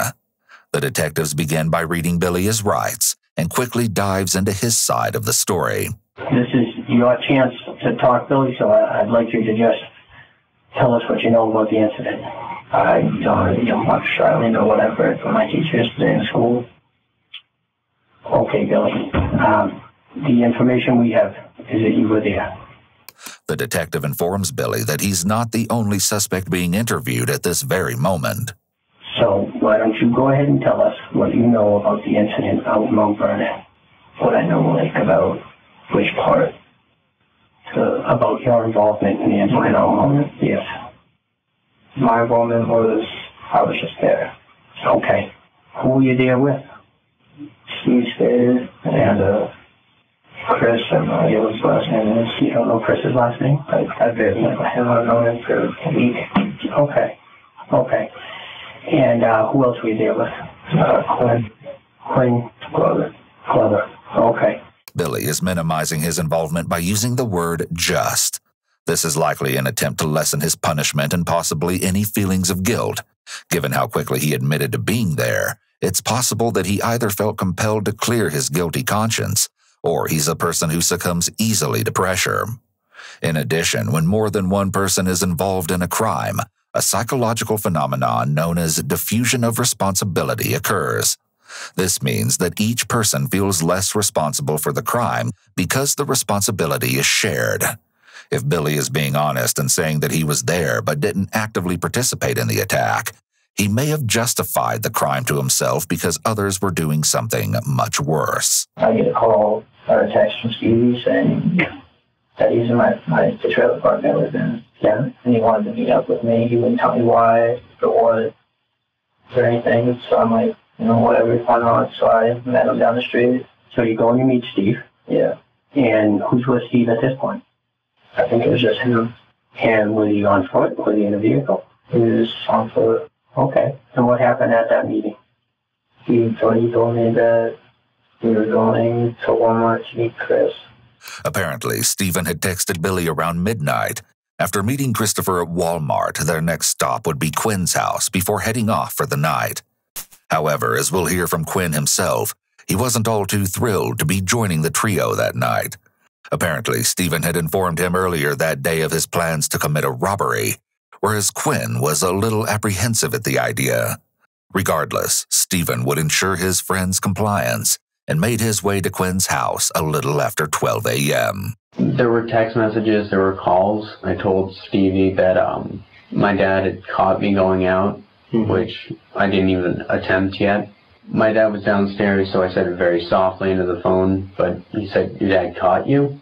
S3: The detectives begin by reading Billy his rights and quickly dives into his side of the story.
S7: This is your chance to talk, Billy, so I'd like you to just tell us what you know about the incident. I don't really much. I only know what I've heard from my teachers in school. Okay, Billy. The information we have is that you were there.
S3: The detective informs Billy that he's not the only suspect being interviewed at this very moment.
S7: So why don't you go ahead and tell us what you know about the incident out in Mount Vernon? What I know, like, about which part? About your involvement in the incident out in Mount Vernon? Yes.
S8: My involvement was, I was just there.
S7: Okay. Who were you there with?
S8: Steve Spader and Chris, I have no idea what his last name is.
S7: You don't know Chris's last name?
S8: I've been with him, I've known him for a week.
S7: Okay. Okay. And who else were you there with? Quinn
S8: Glover.
S7: Okay.
S3: Billy is minimizing his involvement by using the word just. This is likely an attempt to lessen his punishment and possibly any feelings of guilt. Given how quickly he admitted to being there, it's possible that he either felt compelled to clear his guilty conscience, or he's a person who succumbs easily to pressure. In addition, when more than one person is involved in a crime, a psychological phenomenon known as diffusion of responsibility occurs. This means that each person feels less responsible for the crime because the responsibility is shared. If Billy is being honest and saying that he was there but didn't actively participate in the attack, he may have justified the crime to himself because others were doing something much worse.
S8: I get a call or a text from Stevie saying that he's in the trailer park I live in.
S7: Yeah.
S8: And he wanted to meet up with me. He wouldn't tell me why or what or anything. So I'm like, whatever, why not? So I met him down the street.
S7: So you go and you meet Steve?
S8: Yeah.
S7: And who's with Steve at this point?
S8: I think it was just him.
S7: And was he on foot? Was he in a vehicle?
S8: He was on foot.
S7: Okay. And what happened at that meeting?
S8: He told me that we were going to Walmart to meet Chris.
S3: Apparently, Stephen had texted Billy around midnight. After meeting Christopher at Walmart, their next stop would be Quinn's house before heading off for the night. However, as we'll hear from Quinn himself, he wasn't all too thrilled to be joining the trio that night. Apparently, Stephen had informed him earlier that day of his plans to commit a robbery, whereas Quinn was a little apprehensive at the idea. Regardless, Stephen would ensure his friend's compliance and made his way to Quinn's house a little after 12 a.m.
S9: There were text messages, there were calls. I told Stevie that my dad had caught me going out, which I didn't even attempt yet. My dad was downstairs, so I said it very softly into the phone, but he said, "Your dad caught you?"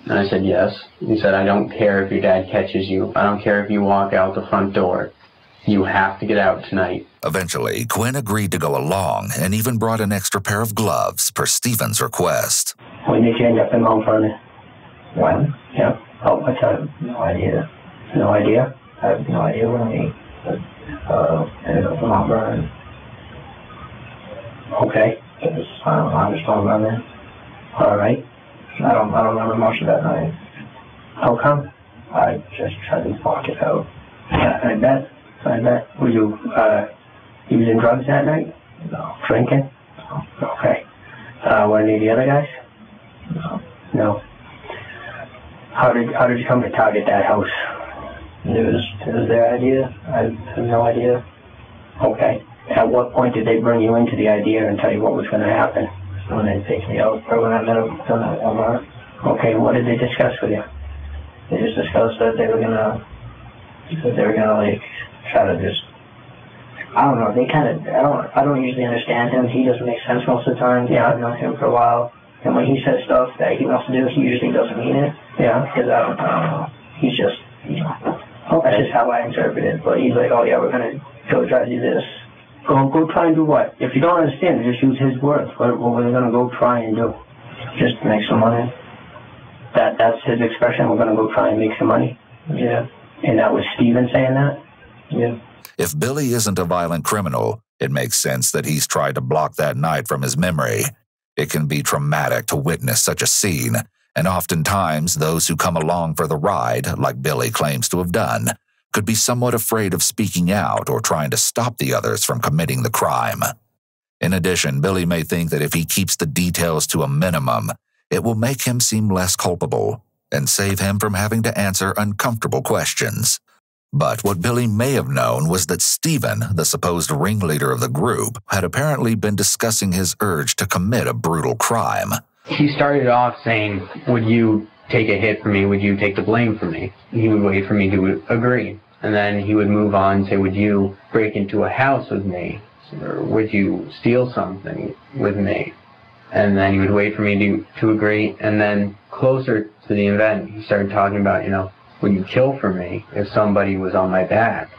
S9: And I said, "Yes." He said, "I don't care if your dad catches you. I don't care if you walk out the front door. You have to get out tonight."
S3: Eventually, Quinn agreed to go along and even brought an extra pair of gloves per Stephen's request.
S7: When did you end up in Mount Vernon?
S8: When?
S7: Yeah. Oh, I have
S8: no idea.
S7: No idea?
S8: I have no idea when we ended up in Mount Vernon.
S7: Okay.
S8: I just don't remember.
S7: All right.
S8: I don't remember much of that night.
S7: How come?
S8: I just tried to block it out.
S7: Yeah, I bet. Were you using drugs that night?
S8: No.
S7: Drinking?
S8: No.
S7: Okay. Were any of the other guys?
S8: No.
S7: No. How did you come to target that house?
S8: It was their idea. I have no idea.
S7: Okay. At what point did they bring you into the idea and tell you what was going to happen?
S8: When they picked me up, or when I met them at Walmart.
S7: Okay, what did they discuss with you?
S8: They just discussed that they were gonna like try to just, I don't know. They kind of, I don't usually understand him. He doesn't make sense most of the time. Yeah, I've known him for a while, and when he says stuff that he wants to do, he usually doesn't mean it.
S7: Yeah,
S8: because I don't know. He's just, that's just how I interpret it. But he's like, oh yeah, we're gonna go try to do this.
S7: Go try and do what? If you don't understand, just use his words. What were they going to go try and do?
S8: Just make some money.
S7: That's his expression, we're going to go try and make some money?
S8: Yeah.
S7: And that was Stephen saying that?
S8: Yeah.
S3: If Billy isn't a violent criminal, it makes sense that he's tried to block that night from his memory. It can be traumatic to witness such a scene, and oftentimes those who come along for the ride, like Billy claims to have done, could be somewhat afraid of speaking out or trying to stop the others from committing the crime. In addition, Billy may think that if he keeps the details to a minimum, it will make him seem less culpable and save him from having to answer uncomfortable questions. But what Billy may have known was that Stephen, the supposed ringleader of the group, had apparently been discussing his urge to commit a brutal crime.
S9: He started off saying, "Would you take a hit from me? Would you take the blame from me? He would wait for me to agree. And then he would move on and say, would you break into a house with me? Or would you steal something with me? And then he would wait for me to agree. And then closer to the event, he started talking about, would you kill for me if somebody was on my back?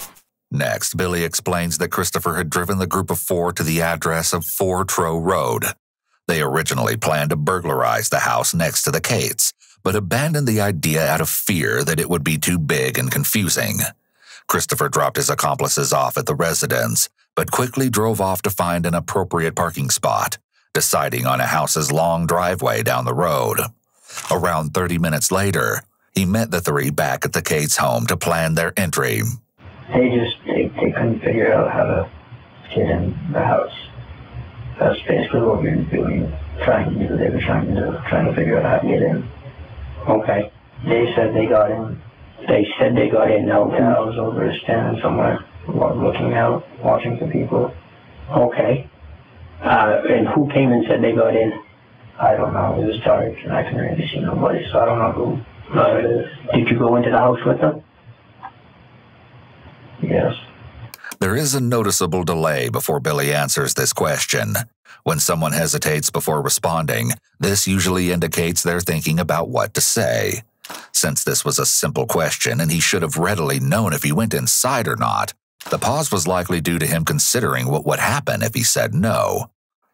S3: Next, Billy explains that Christopher had driven the group of 4 to the address of 4 Trow Road. They originally planned to burglarize the house next to the Cates, but abandoned the idea out of fear that it would be too big and confusing. Christopher dropped his accomplices off at the residence, but quickly drove off to find an appropriate parking spot, deciding on a house's long driveway down the road. Around 30 minutes later, he met the 3 back at the Cates' home to plan their entry.
S8: They couldn't figure out how to get in the house. That's basically what we were doing, trying to figure out how to get in. Okay. They said they got in. Now I was over standing somewhere, looking out, watching for people. Okay. And who came and said they got in? I don't know. It was dark, and I couldn't really see nobody, so I don't know who it is. Did you go into the house with them? Yes.
S3: There is a noticeable delay before Billy answers this question. When someone hesitates before responding, this usually indicates they're thinking about what to say. Since this was a simple question and he should have readily known if he went inside or not, the pause was likely due to him considering what would happen if he said no.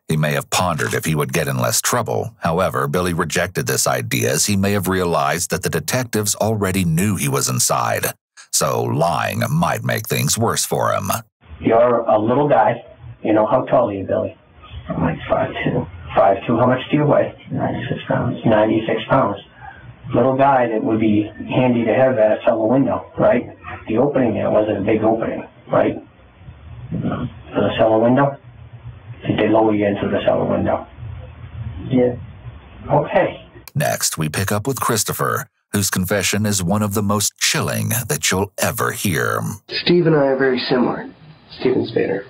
S3: He may have pondered if he would get in less trouble. However, Billy rejected this idea as he may have realized that the detectives already knew he was inside. So lying might make things worse for him.
S8: You're a little guy. How tall are you, Billy? I'm like 5'2". 5'2". How much do you weigh? 96 pounds. 96 pounds. Little guy that would be handy to have that cellar window, right? The opening there wasn't a big opening, right? For the cellar window? Did they lower you into the cellar window? Yeah. Okay.
S3: Next, we pick up with Christopher, whose confession is one of the most chilling that you'll ever hear.
S1: Steve and I are very similar. Steve and Spader.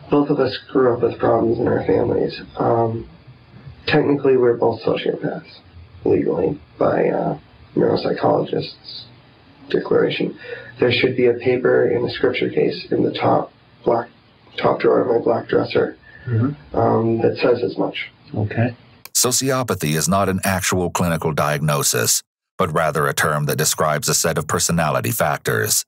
S1: Both of us grew up with problems in our families. Technically, we're both sociopaths, legally, by neuropsychologists' declaration. There should be a paper in a scripture case in the top drawer of my black dresser that says as much.
S2: Okay.
S3: Sociopathy is not an actual clinical diagnosis, but rather a term that describes a set of personality factors.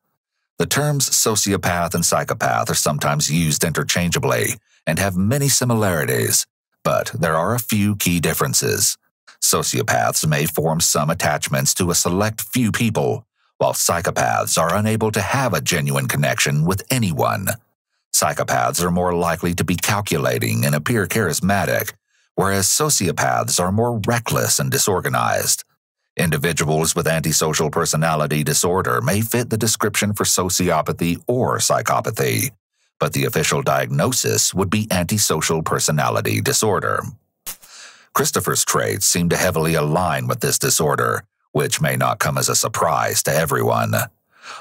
S3: The terms sociopath and psychopath are sometimes used interchangeably and have many similarities, but there are a few key differences. Sociopaths may form some attachments to a select few people, while psychopaths are unable to have a genuine connection with anyone. Psychopaths are more likely to be calculating and appear charismatic, whereas sociopaths are more reckless and disorganized. Individuals with antisocial personality disorder may fit the description for sociopathy or psychopathy, but the official diagnosis would be antisocial personality disorder. Christopher's traits seem to heavily align with this disorder, which may not come as a surprise to everyone.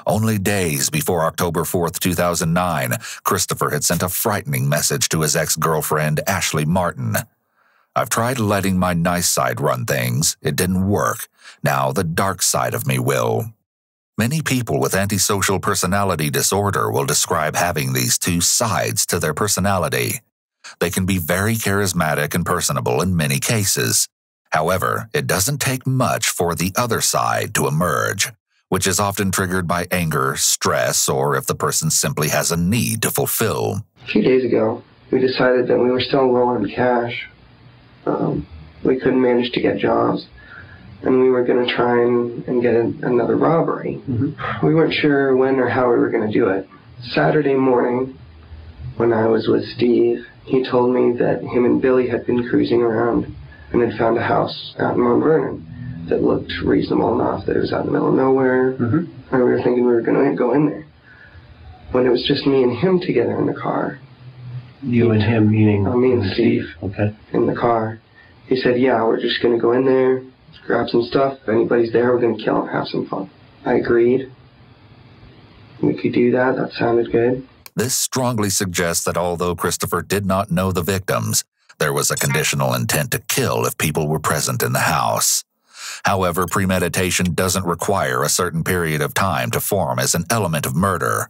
S3: Only days before October 4th, 2009, Christopher had sent a frightening message to his ex-girlfriend, Ashley Martin. "I've tried letting my nice side run things. It didn't work. Now the dark side of me will." Many people with antisocial personality disorder will describe having these two sides to their personality. They can be very charismatic and personable in many cases. However, it doesn't take much for the other side to emerge, which is often triggered by anger, stress, or if the person simply has a need to fulfill.
S1: A few days ago, we decided that we were still low on cash. We couldn't manage to get jobs, and we were going to try and get another robbery. We weren't sure when or how we were going to do it. Saturday morning, when I was with Steve, he told me that him and Billy had been cruising around and had found a house out in Mount Vernon that looked reasonable enough, that it was out in the middle of nowhere, and we were thinking we were going to go in there. When it was just me and him together in the car.
S2: You and him meaning?
S1: Me and Steve.
S2: Okay.
S1: In the car. He said, yeah, we're just going to go in there, grab some stuff. If anybody's there, we're going to kill them, have some fun. I agreed. We could do that. That sounded good.
S3: This strongly suggests that although Christopher did not know the victims, there was a conditional intent to kill if people were present in the house. However, premeditation doesn't require a certain period of time to form as an element of murder.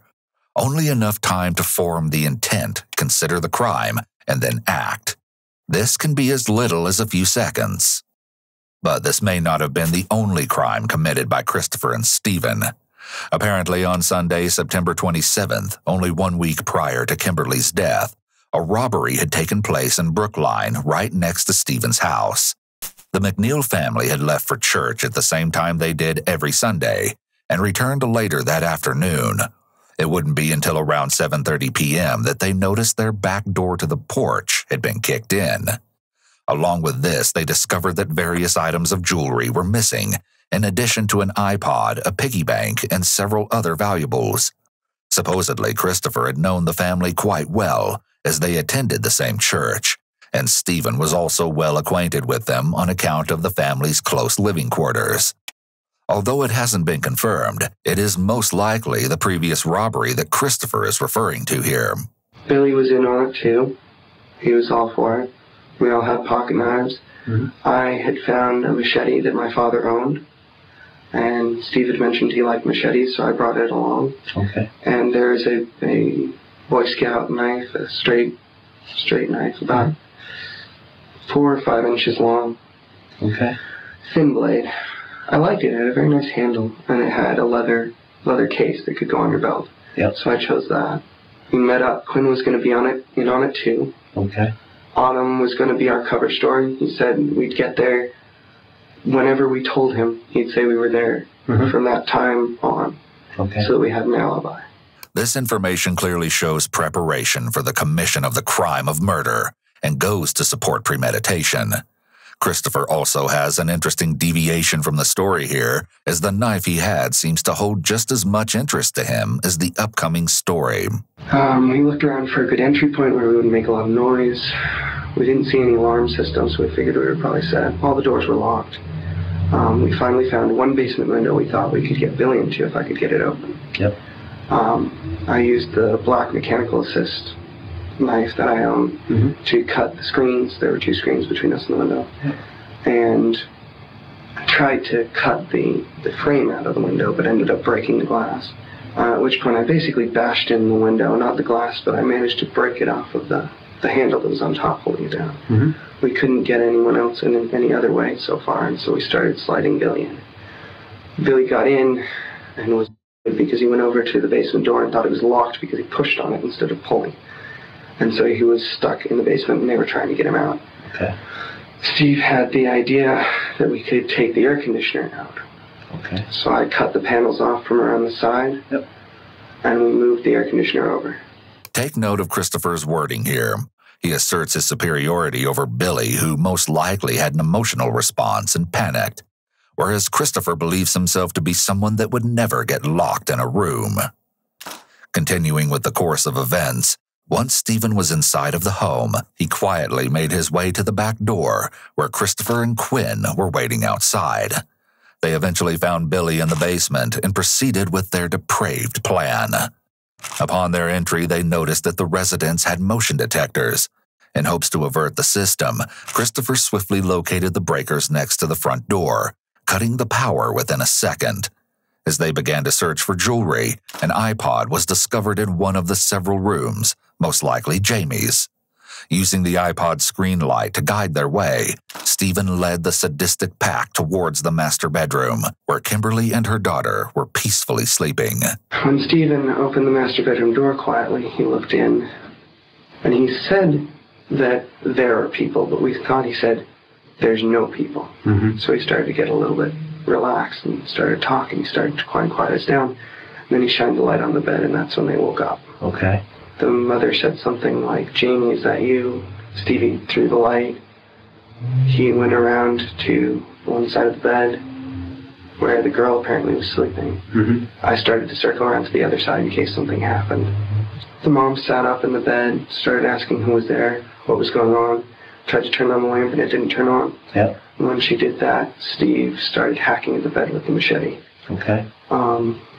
S3: Only enough time to form the intent, consider the crime, and then act. This can be as little as a few seconds. But this may not have been the only crime committed by Christopher and Stephen. Apparently on Sunday, September 27th, only 1 week prior to Kimberly's death, a robbery had taken place in Brookline right next to Stephen's house. The McNeil family had left for church at the same time they did every Sunday and returned later that afternoon. It wouldn't be until around 7:30 p.m. that they noticed their back door to the porch had been kicked in. Along with this, they discovered that various items of jewelry were missing, in addition to an iPod, a piggy bank, and several other valuables. Supposedly, Christopher had known the family quite well, as they attended the same church, and Stephen was also well acquainted with them on account of the family's close living quarters. Although it hasn't been confirmed, it is most likely the previous robbery that Christopher is referring to here.
S1: Billy was in on it too. He was all for it. We all had pocket knives. I had found a machete that my father owned, and Steve had mentioned he liked machetes, so I brought it along.
S2: Okay.
S1: And there's a Boy Scout knife, a straight knife, about 4 or 5 inches long.
S2: Okay.
S1: Thin blade. I liked it. It had a very nice handle, and it had a leather case that could go on your belt.
S2: Yep.
S1: So I chose that. We met up. Quinn was going to be on it too.
S2: Okay.
S1: Autumn was going to be our cover story. He said we'd get there whenever we told him. He'd say we were there from that time on.
S2: Okay.
S1: So that we had an alibi.
S3: This information clearly shows preparation for the commission of the crime of murder and goes to support premeditation. Christopher also has an interesting deviation from the story here, as the knife he had seems to hold just as much interest to him as the upcoming story.
S1: We looked around for a good entry point where we wouldn't make a lot of noise. We didn't see any alarm systems, so we figured we were probably set. All the doors were locked. We finally found one basement window we thought we could get Billy into if I could get it open.
S2: Yep.
S1: I used the black mechanical assist knife that I own to cut the screens. There were 2 screens between us and the window. And I tried to cut the frame out of the window, but ended up breaking the glass. At which point I basically bashed in the window, not the glass, but I managed to break it off of the handle that was on top holding it down. We couldn't get anyone else in any other way so far, and so we started sliding Billy in. Billy got in and was because he went over to the basement door and thought it was locked because he pushed on it instead of pulling. And so he was stuck in the basement and they were trying to get him out.
S2: Okay.
S1: Steve had the idea that we could take the air conditioner out.
S2: Okay.
S1: So I cut the panels off from around the side.
S2: Yep.
S1: And we moved the air conditioner over.
S3: Take note of Christopher's wording here. He asserts his superiority over Billy, who most likely had an emotional response and panicked, whereas Christopher believes himself to be someone that would never get locked in a room. Continuing with the course of events, once Stephen was inside of the home, he quietly made his way to the back door, where Christopher and Quinn were waiting outside. They eventually found Billy in the basement and proceeded with their depraved plan. Upon their entry, they noticed that the residence had motion detectors. In hopes to avert the system, Christopher swiftly located the breakers next to the front door, cutting the power within a second. As they began to search for jewelry, an iPod was discovered in one of the several rooms, most likely Jamie's. Using the iPod screen light to guide their way, Stephen led the sadistic pack towards the master bedroom, where Kimberly and her daughter were peacefully sleeping.
S1: When Stephen opened the master bedroom door quietly, he looked in, and he said that there are people, but we thought he said, there's no people. So he started to get a little bit relaxed and started talking. He started to quiet us down. And then he shined the light on the bed, and that's when they woke up.
S2: Okay.
S1: The mother said something like, Jamie, is that you? Stevie threw the light. He went around to one side of the bed where the girl apparently was sleeping. I started to circle around to the other side in case something happened. The mom sat up in the bed, started asking who was there, what was going on, tried to turn on the lamp and it didn't turn on.
S2: Yep.
S1: And when she did that, Steve started hacking at the bed with the machete.
S2: Okay.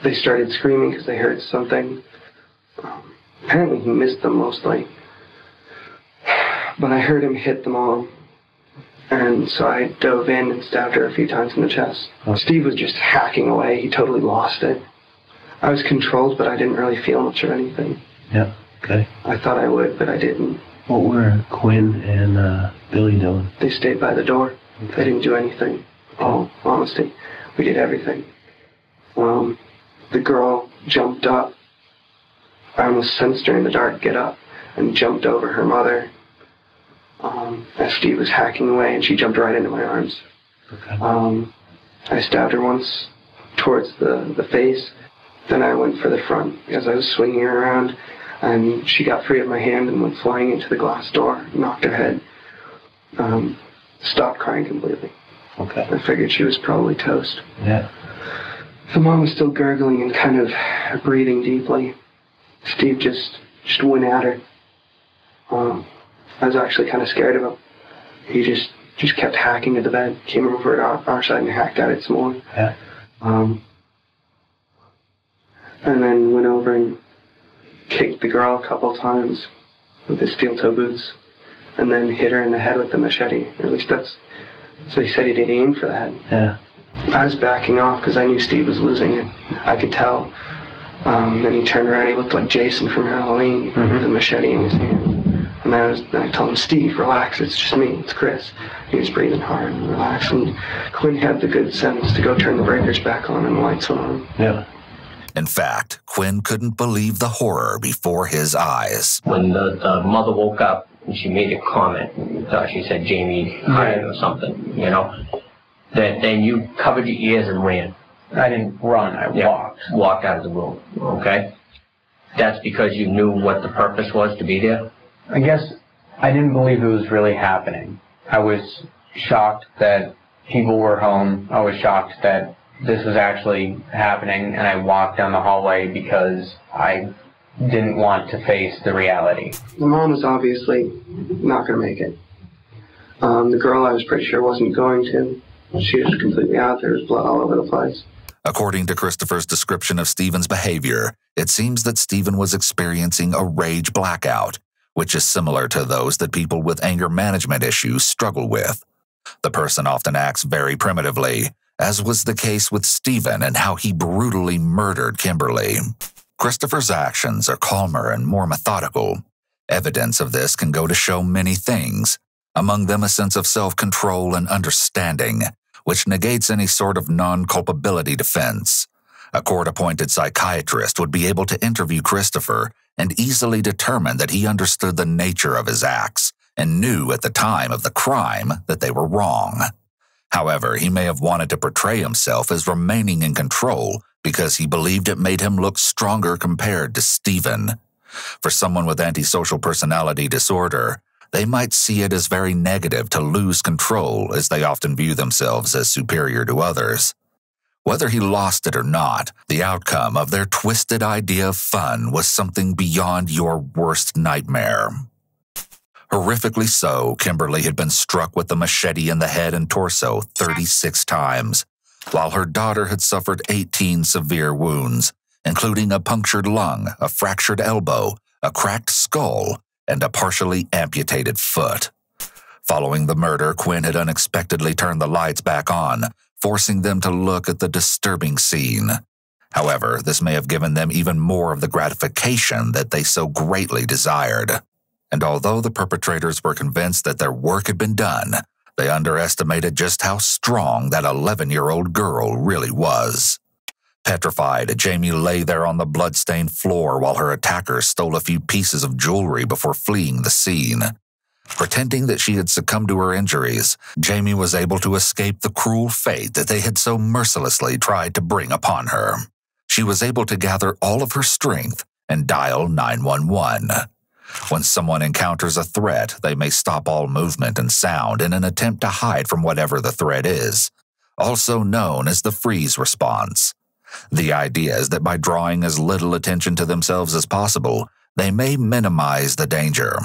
S1: They started screaming because they heard something. Apparently he missed them mostly. But I heard him hit the mom. And so I dove in and stabbed her a few times in the chest. Steve was just hacking away. He totally lost it. I was controlled, but I didn't really feel much of anything.
S2: Yeah, okay.
S1: I thought I would, but I didn't.
S2: What were Quinn and Billy doing?
S1: They stayed by the door. Okay. They didn't do anything. All honesty, we did everything. The girl jumped up. I almost sensed her in the dark get up and jumped over her mother as Steve was hacking away, and she jumped right into my arms. Okay. I stabbed her once towards the face. Then I went for the front as I was swinging her around, and she got free of my hand and went flying into the glass door, knocked her head, stopped crying completely.
S2: Okay.
S1: I figured she was probably toast.
S2: Yeah.
S1: The mom was still gurgling and kind of breathing deeply. Steve just went at her. I was actually kind of scared of him. He just kept hacking at the bed, came over to our side and hacked at it some more.
S2: Yeah.
S1: And then went over and kicked the girl a couple times with his steel toe boots, and then hit her in the head with the machete. Or at least that's so he said he didn't aim for that.
S2: Yeah.
S1: I was backing off because I knew Steve was losing it. I could tell. Then he turned around. He looked like Jason from Halloween with the machete in his hand. And I told him, Steve, relax. It's just me. It's Chris. He was breathing hard and relaxed. And Quinn had the good sense to go turn the breakers back on and the lights on.
S2: Yeah.
S3: In fact, Quinn couldn't believe the horror before his eyes.
S10: When the mother woke up, she made a comment. She said, Jamie cried or something, you know. Then you covered your ears and ran.
S9: I didn't run, I walked.
S10: Walked out of the room, okay? That's because you knew what the purpose was to be there?
S9: I guess I didn't believe it was really happening. I was shocked that people were home. I was shocked that this was actually happening, and I walked down the hallway because I didn't want to face the reality.
S1: The mom was obviously not going to make it. The girl, I was pretty sure, wasn't going to. She was completely out there. There was blood all over the place.
S3: According to Christopher's description of Stephen's behavior, it seems that Stephen was experiencing a rage blackout, which is similar to those that people with anger management issues struggle with. The person often acts very primitively, as was the case with Stephen and how he brutally murdered Kimberly. Christopher's actions are calmer and more methodical. Evidence of this can go to show many things, among them a sense of self-control and understanding, which negates any sort of non-culpability defense. A court-appointed psychiatrist would be able to interview Christopher and easily determine that he understood the nature of his acts and knew at the time of the crime that they were wrong. However, he may have wanted to portray himself as remaining in control because he believed it made him look stronger compared to Stephen. For someone with antisocial personality disorder, they might see it as very negative to lose control, as they often view themselves as superior to others. Whether he lost it or not, the outcome of their twisted idea of fun was something beyond your worst nightmare. Horrifically so, Kimberly had been struck with the machete in the head and torso 36 times, while her daughter had suffered 18 severe wounds, including a punctured lung, a fractured elbow, a cracked skull, and a partially amputated foot. Following the murder, Quinn had unexpectedly turned the lights back on, forcing them to look at the disturbing scene. However, this may have given them even more of the gratification that they so greatly desired. And although the perpetrators were convinced that their work had been done, they underestimated just how strong that 11-year-old girl really was. Petrified, Jamie lay there on the blood-stained floor while her attackers stole a few pieces of jewelry before fleeing the scene. Pretending that she had succumbed to her injuries, Jamie was able to escape the cruel fate that they had so mercilessly tried to bring upon her. She was able to gather all of her strength and dial 911. When someone encounters a threat, they may stop all movement and sound in an attempt to hide from whatever the threat is, also known as the freeze response. The idea is that by drawing as little attention to themselves as possible, they may minimize the danger.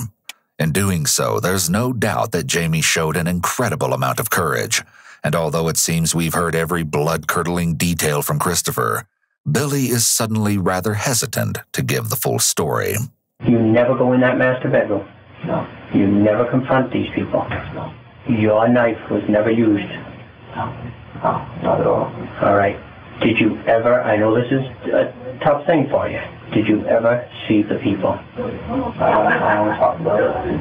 S3: In doing so, there's no doubt that Jamie showed an incredible amount of courage, and although it seems we've heard every blood-curdling detail from Christopher, Billy is suddenly rather hesitant to give the full story.
S7: You never go in that master bedroom. No. You never confront these people. No. Your knife was never used?
S8: No, not at all.
S7: All right. Did you ever, I know this is a tough thing for you, did you ever see the people?
S8: I don't want to talk about it.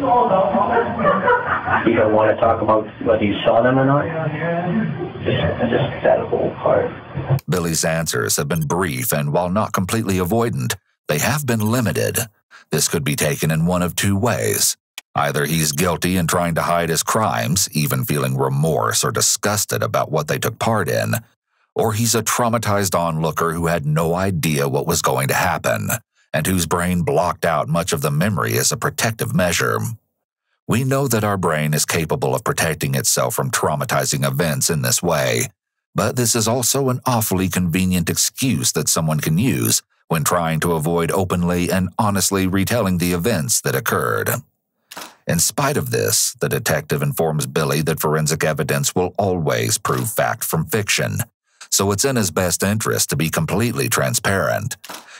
S7: You don't want to talk about whether you saw them or not?
S8: Just that whole part.
S3: Billy's answers have been brief, and while not completely avoidant, they have been limited. This could be taken in one of two ways. Either he's guilty and trying to hide his crimes, even feeling remorse or disgusted about what they took part in, or he's a traumatized onlooker who had no idea what was going to happen, and whose brain blocked out much of the memory as a protective measure. We know that our brain is capable of protecting itself from traumatizing events in this way, but this is also an awfully convenient excuse that someone can use when trying to avoid openly and honestly retelling the events that occurred. In spite of this, the detective informs Billy that forensic evidence will always prove fact from fiction, so it's in his best interest to be completely transparent.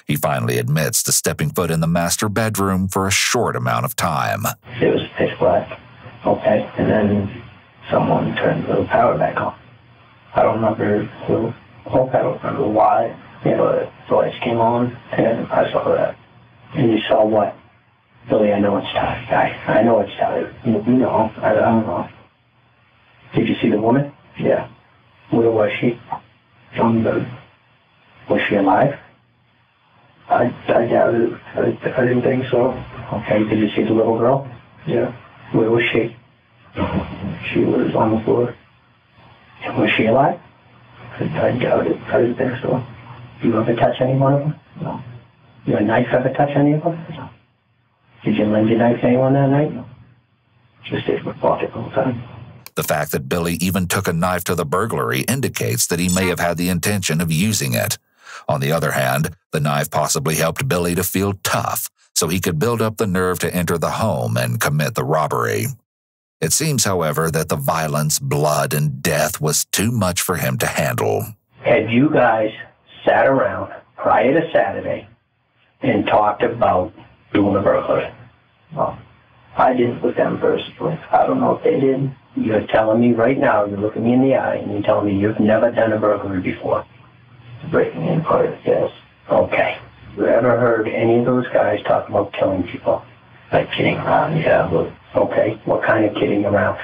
S3: He finally admits to stepping foot in the master bedroom for a short amount of time.
S8: It was pitch black. Okay. And then someone turned the power back on. I don't remember who. I don't remember why. Yeah, but the lights came on, and I saw that.
S7: And you saw what? Billy, I know it's tough, guy. I know it's tough. You know, I don't know. Did you see the woman?
S8: Yeah.
S7: Where was she? Was she alive?
S8: I doubt it. I didn't think so.
S7: Okay, did you see the little girl?
S8: Yeah.
S7: Where was she?
S8: She was on the floor.
S7: Was she alive?
S8: I doubt it. I didn't think so.
S7: You ever touch any one of them?
S8: No.
S7: Your knife ever touch any of them?
S8: No.
S7: Did you lend your knife to anyone that night?
S8: No. Just stayed in my pocket all the time.
S3: The fact that Billy even took a knife to the burglary indicates that he may have had the intention of using it. On the other hand, the knife possibly helped Billy to feel tough, so he could build up the nerve to enter the home and commit the robbery. It seems, however, that the violence, blood, and death was too much for him to handle.
S7: Had you guys sat around prior to Saturday and talked about doing a burglary?
S8: No. I didn't with them personally. I don't know if they did.
S7: You're telling me right now, you're looking me in the eye, and you're telling me you've never done a burglary before?
S8: Breaking in part, yes.
S7: Okay. You ever heard any of those guys talk about killing people?
S8: Like kidding around, yeah, but...
S7: Okay, what kind of kidding around?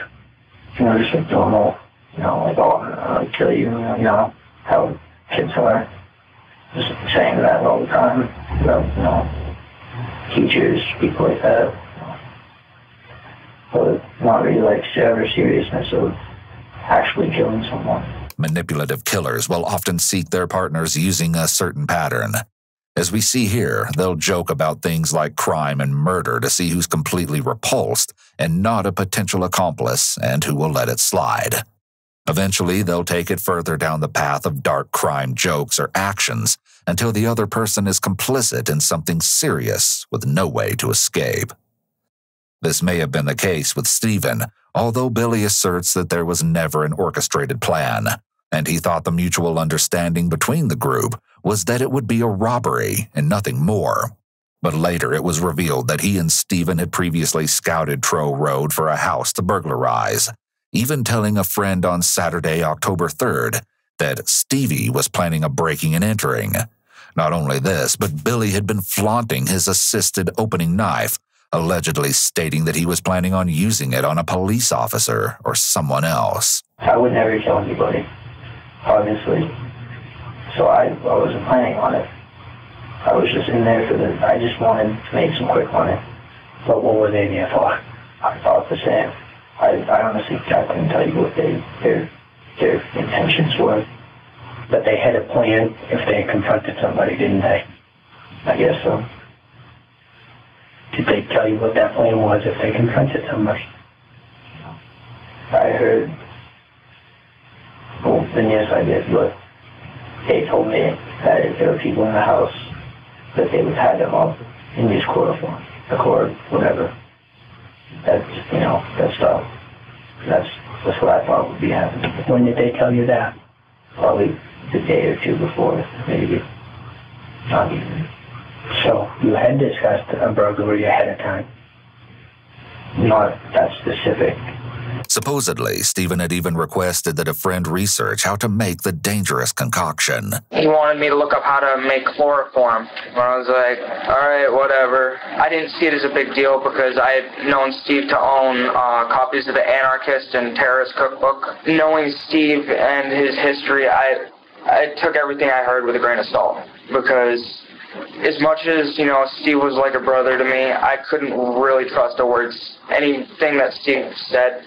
S8: You know, just like normal, you know, like, oh, I'll kill you, you know, how kids are. Just saying that all the time, about, you know, teachers, people like that. But not really like ever seriousness of actually killing someone.
S3: Manipulative killers will often seek their partners using a certain pattern. As we see here, they'll joke about things like crime and murder to see who's completely repulsed and not a potential accomplice and who will let it slide. Eventually, they'll take it further down the path of dark crime jokes or actions until the other person is complicit in something serious with no way to escape. This may have been the case with Stephen, although Billy asserts that there was never an orchestrated plan, and he thought the mutual understanding between the group was that it would be a robbery and nothing more. But later it was revealed that he and Stephen had previously scouted Trow Road for a house to burglarize, even telling a friend on Saturday, October 3rd, that Stevie was planning a breaking and entering. Not only this, but Billy had been flaunting his assisted opening knife, allegedly stating that he was planning on using it on a police officer or someone else.
S8: I would never kill anybody, obviously. So I wasn't planning on it. I was just in there I just wanted to make some quick money.
S7: But what were they there for?
S8: I thought the same. I honestly couldn't tell you what their intentions were.
S7: But they had a plan if they confronted somebody, didn't they?
S8: I guess so.
S7: Did they tell you what that plan was if they confronted somebody?
S8: I heard. Well, then yes, I did, but they told me that if there were people in the house, that they would tie them up and use chloroform, the cord, whatever. That's, you know, that stuff. That's what I thought would be happening.
S7: When did they tell you that?
S8: Probably the day or two before, maybe. Not even.
S7: So you had discussed a burglary ahead of time?
S8: Not that specific.
S3: Supposedly, Stephen had even requested that a friend research how to make the dangerous concoction.
S6: He wanted me to look up how to make chloroform. And I was like, all right, whatever. I didn't see it as a big deal because I had known Steve to own copies of the Anarchist and Terrorist Cookbook. Knowing Steve and his history, I took everything I heard with a grain of salt. Because as much as, you know, Steve was like a brother to me, I couldn't really trust anything that Steve said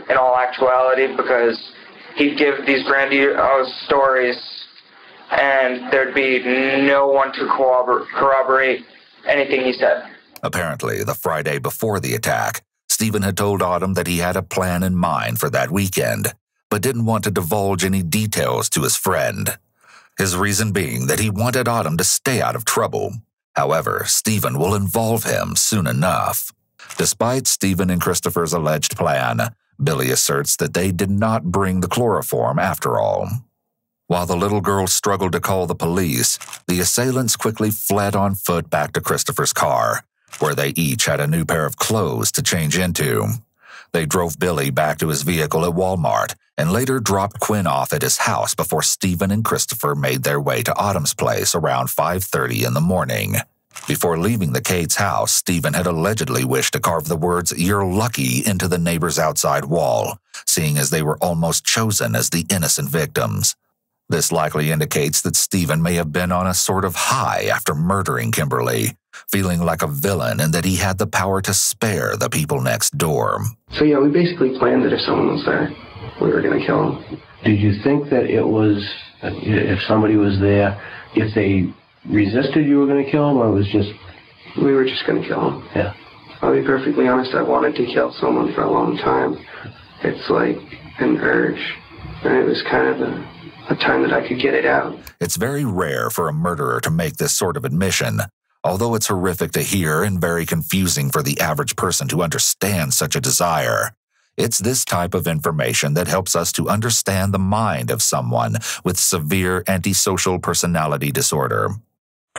S6: in all actuality, because he'd give these grandiose stories and there'd be no one to corroborate anything he said.
S3: Apparently, the Friday before the attack, Stephen had told Autumn that he had a plan in mind for that weekend, but didn't want to divulge any details to his friend. His reason being that he wanted Autumn to stay out of trouble. However, Stephen will involve him soon enough. Despite Stephen and Christopher's alleged plan, Billy asserts that they did not bring the chloroform after all. While the little girl struggled to call the police, the assailants quickly fled on foot back to Christopher's car, where they each had a new pair of clothes to change into. They drove Billy back to his vehicle at Walmart and later dropped Quinn off at his house before Stephen and Christopher made their way to Autumn's place around 5:30 in the morning. Before leaving the Cates' house, Stephen had allegedly wished to carve the words "You're lucky" into the neighbor's outside wall, seeing as they were almost chosen as the innocent victims. This likely indicates that Stephen may have been on a sort of high after murdering Kimberly, feeling like a villain and that he had the power to spare the people next door.
S1: So yeah, we basically planned that if someone was there, we were going to kill him.
S2: Did you think that it was, if somebody was there, if they resisted, you were going to kill him, or it was just...
S1: We were just going to kill him.
S2: Yeah.
S1: I'll be perfectly honest, I wanted to kill someone for a long time. It's like an urge, and it was kind of a time that I could get it out.
S3: It's very rare for a murderer to make this sort of admission, although it's horrific to hear and very confusing for the average person to understand such a desire. It's this type of information that helps us to understand the mind of someone with severe antisocial personality disorder.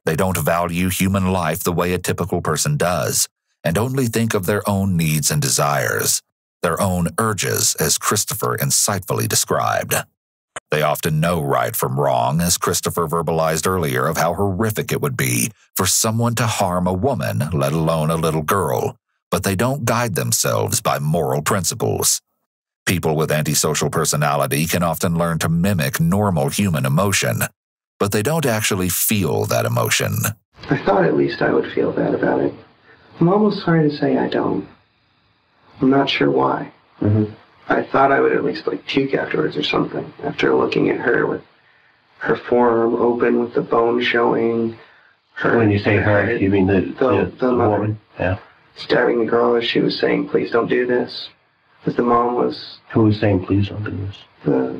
S3: They don't value human life the way a typical person does, and only think of their own needs and desires, their own urges, as Christopher insightfully described. They often know right from wrong, as Christopher verbalized earlier of how horrific it would be for someone to harm a woman, let alone a little girl, but they don't guide themselves by moral principles. People with antisocial personality can often learn to mimic normal human emotion, but they don't actually feel that emotion.
S1: I thought at least I would feel bad about it. I'm almost sorry to say I don't. I'm not sure why. I thought I would at least like puke afterwards or something, after looking at her with her forearm open with the bone showing. Her,
S2: when you say her, you mean the woman? Yeah.
S1: Stabbing the girl as she was saying, "Please don't do this." As the mom was...
S2: Who was saying, "Please don't do this"?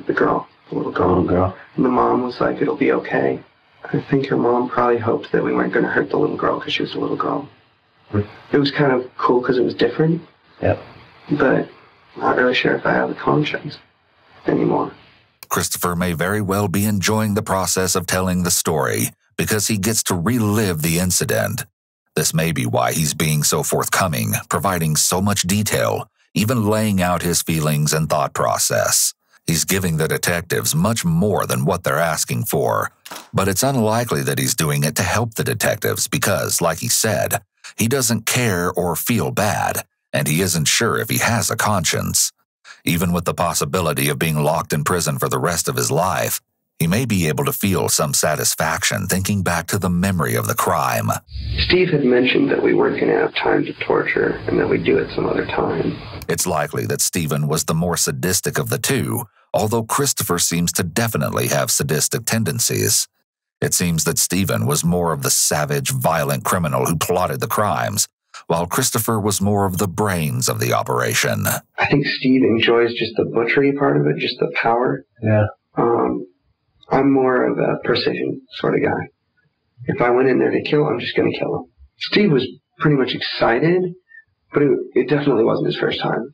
S1: The girl. The little girl.
S2: The little girl.
S1: And the mom was like, "It'll be okay." I think her mom probably hoped that we weren't going to hurt the little girl because she was a little girl. It was kind of cool because it was different.
S2: Yep.
S1: But not really sure if I have a conscience anymore.
S3: Christopher may very well be enjoying the process of telling the story because he gets to relive the incident. This may be why he's being so forthcoming, providing so much detail, even laying out his feelings and thought process. He's giving the detectives much more than what they're asking for, but it's unlikely that he's doing it to help the detectives because, like he said, he doesn't care or feel bad, and he isn't sure if he has a conscience. Even with the possibility of being locked in prison for the rest of his life, he may be able to feel some satisfaction thinking back to the memory of the crime.
S1: Steve had mentioned that we weren't going to have time to torture and that we'd do it some other time.
S3: It's likely that Stephen was the more sadistic of the two, although Christopher seems to definitely have sadistic tendencies. It seems that Stephen was more of the savage, violent criminal who plotted the crimes, while Christopher was more of the brains of the operation.
S1: I think Steve enjoys just the butchery part of it, just the power.
S2: Yeah.
S1: I'm more of a precision sort of guy. If I went in there to kill, I'm just going to kill him. Steve was pretty much excited, but it definitely wasn't his first time.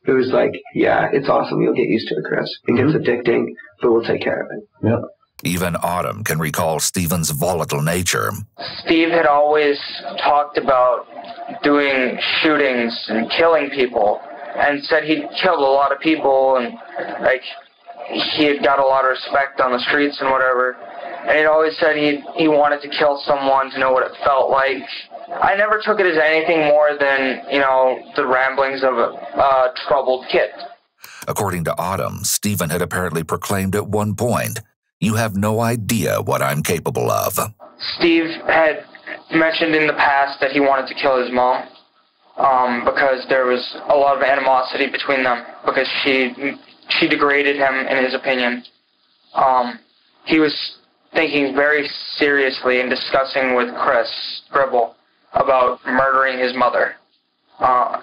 S1: It was like, yeah, it's awesome. You'll get used to it, Chris. It gets addicting, but we'll take care of it.
S2: Yep.
S3: Even Autumn can recall Stephen's volatile nature.
S6: Steve had always talked about doing shootings and killing people, and said he'd killed a lot of people, and like he had got a lot of respect on the streets and whatever. And he'd always said he wanted to kill someone to know what it felt like. I never took it as anything more than, you know, the ramblings of a troubled kid.
S3: According to Autumn, Stephen had apparently proclaimed at one point, "You have no idea what I'm capable of."
S6: Steve had mentioned in the past that he wanted to kill his mom because there was a lot of animosity between them because she degraded him in his opinion. He was thinking very seriously and discussing with Chris Gribble about murdering his mother,